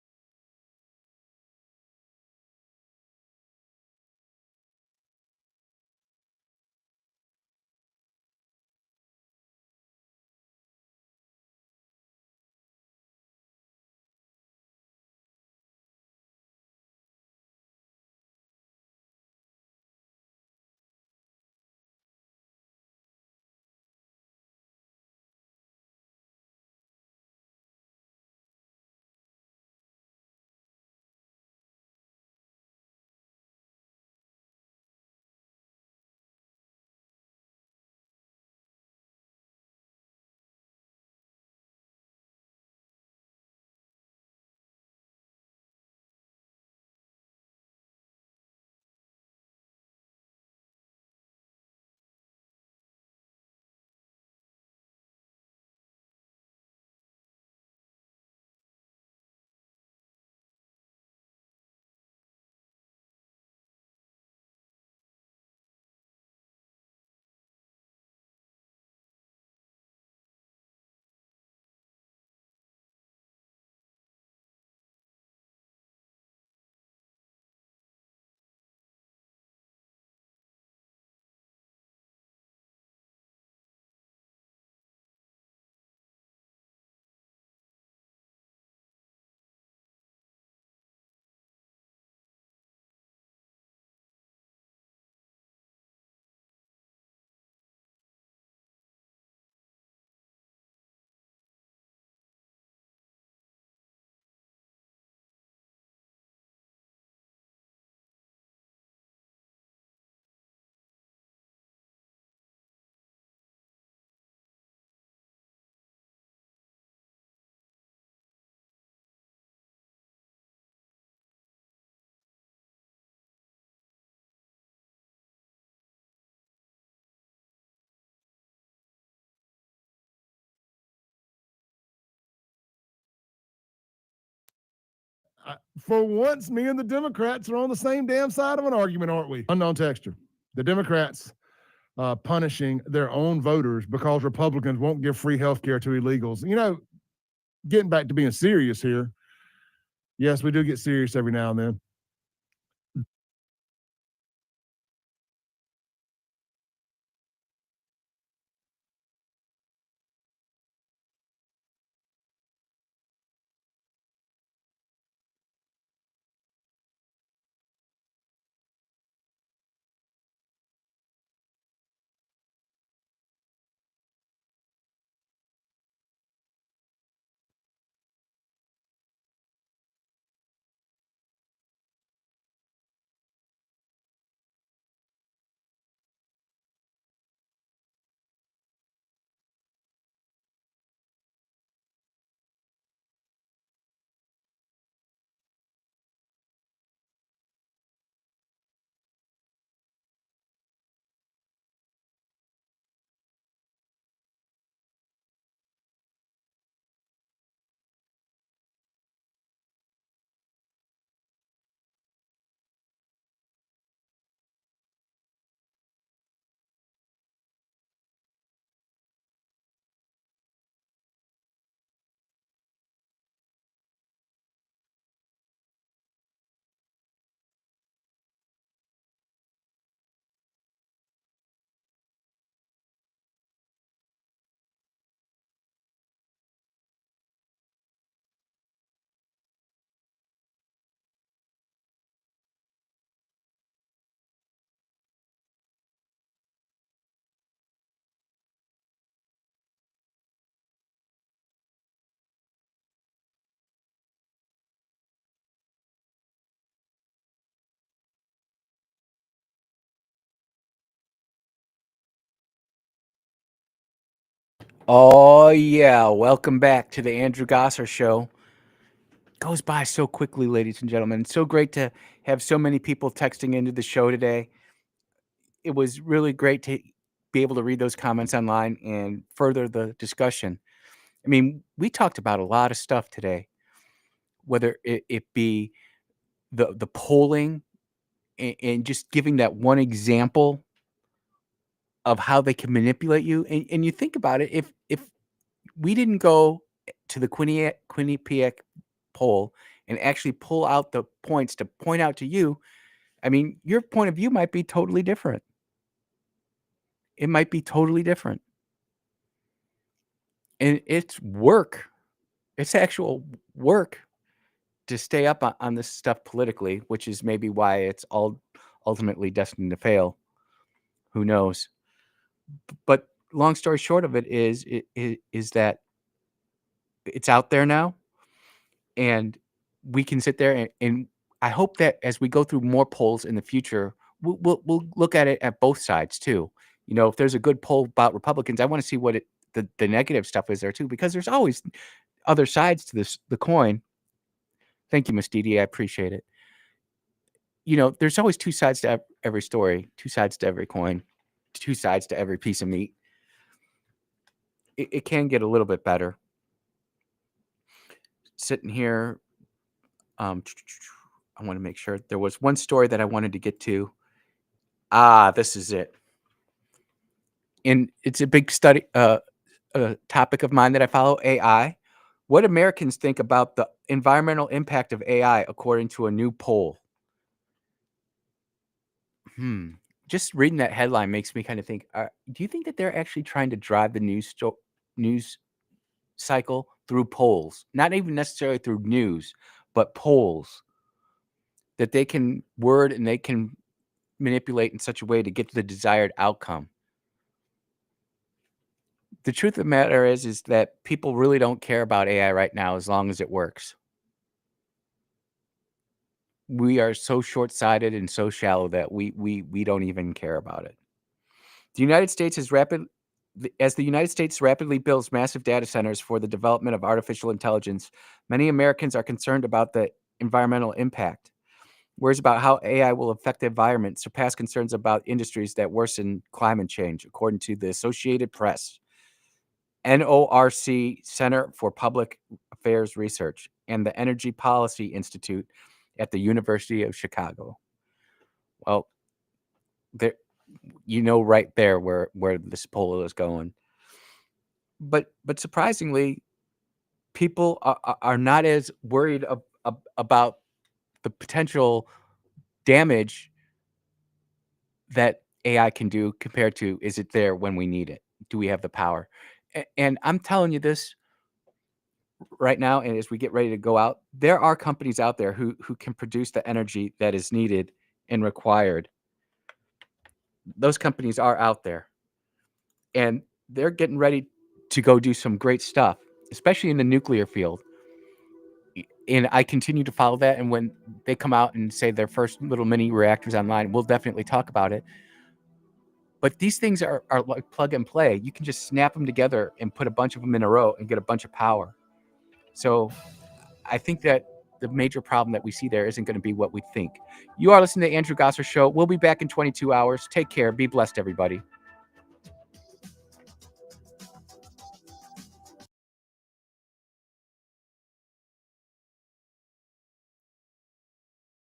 For once, me and the Democrats are on the same damn side of an argument, aren't we? Unknown texture. The Democrats punishing their own voters because Republicans won't give free health care to illegals. You know, getting back to being serious here. Yes, we do get serious every now and then. Oh, yeah. Welcome back to the Andrew Gosser Show. Goes by so quickly, ladies and gentlemen. It's so great to have so many people texting into the show today. It was really great to be able to read those comments online and further the discussion. I mean, we talked about a lot of stuff today, whether it be the polling and just giving that one example of how they can manipulate you. And you think about it, if we didn't go to the Quinnipiac poll and actually pull out the points to point out to you, I mean, your point of view might be totally different. It might be totally different. And it's work. It's actual work to stay up on this stuff politically, which is maybe why it's all ultimately destined to fail. Who knows? But long story short of it is that it's out there now, and we can sit there and I hope that as we go through more polls in the future, we'll look at it at both sides too. You know, if there's a good poll about Republicans, I want to see what the negative stuff is there too, because there's always other sides to the coin. Thank you, Miss Didi. I appreciate it. You know, there's always two sides to every story, two sides to every coin, two sides to every piece of meat. It can get a little bit better. Sitting here, I want to make sure there was one story that I wanted to get to. This is it. And it's a big study, topic of mine that I follow, AI. What Americans think about the environmental impact of AI, according to a new poll. Just reading that headline makes me kind of think, do you think that they're actually trying to drive the news cycle through polls? Not even necessarily through news, but polls that they can word and they can manipulate in such a way to get to the desired outcome. The truth of the matter is that people really don't care about AI right now as long as it works. We are so short-sighted and so shallow that we don't even care about it. The United States is as the United States rapidly builds massive data centers for the development of artificial intelligence, many Americans are concerned about the environmental impact. Worries about how AI will affect the environment surpass concerns about industries that worsen climate change, according to the Associated Press, NORC Center for Public Affairs Research, and the Energy Policy Institute at the University of Chicago. Well, there, right there where this poll is going. But surprisingly, people are not as worried about the potential damage that AI can do compared to, is it there when we need it? Do we have the power? And I'm telling you this right now, and as we get ready to go out, there are companies out there who can produce the energy that is needed and required. Those companies are out there, and they're getting ready to go do some great stuff, especially in the nuclear field. And I continue to follow that. And when they come out and say their first little mini reactors online, we'll definitely talk about it. But these things are like plug and play. You can just snap them together and put a bunch of them in a row and get a bunch of power. So I think that the major problem that we see there isn't going to be what we think. You are listening to Andrew Gosser Show. We'll be back in 22 hours. Take care. Be blessed, everybody.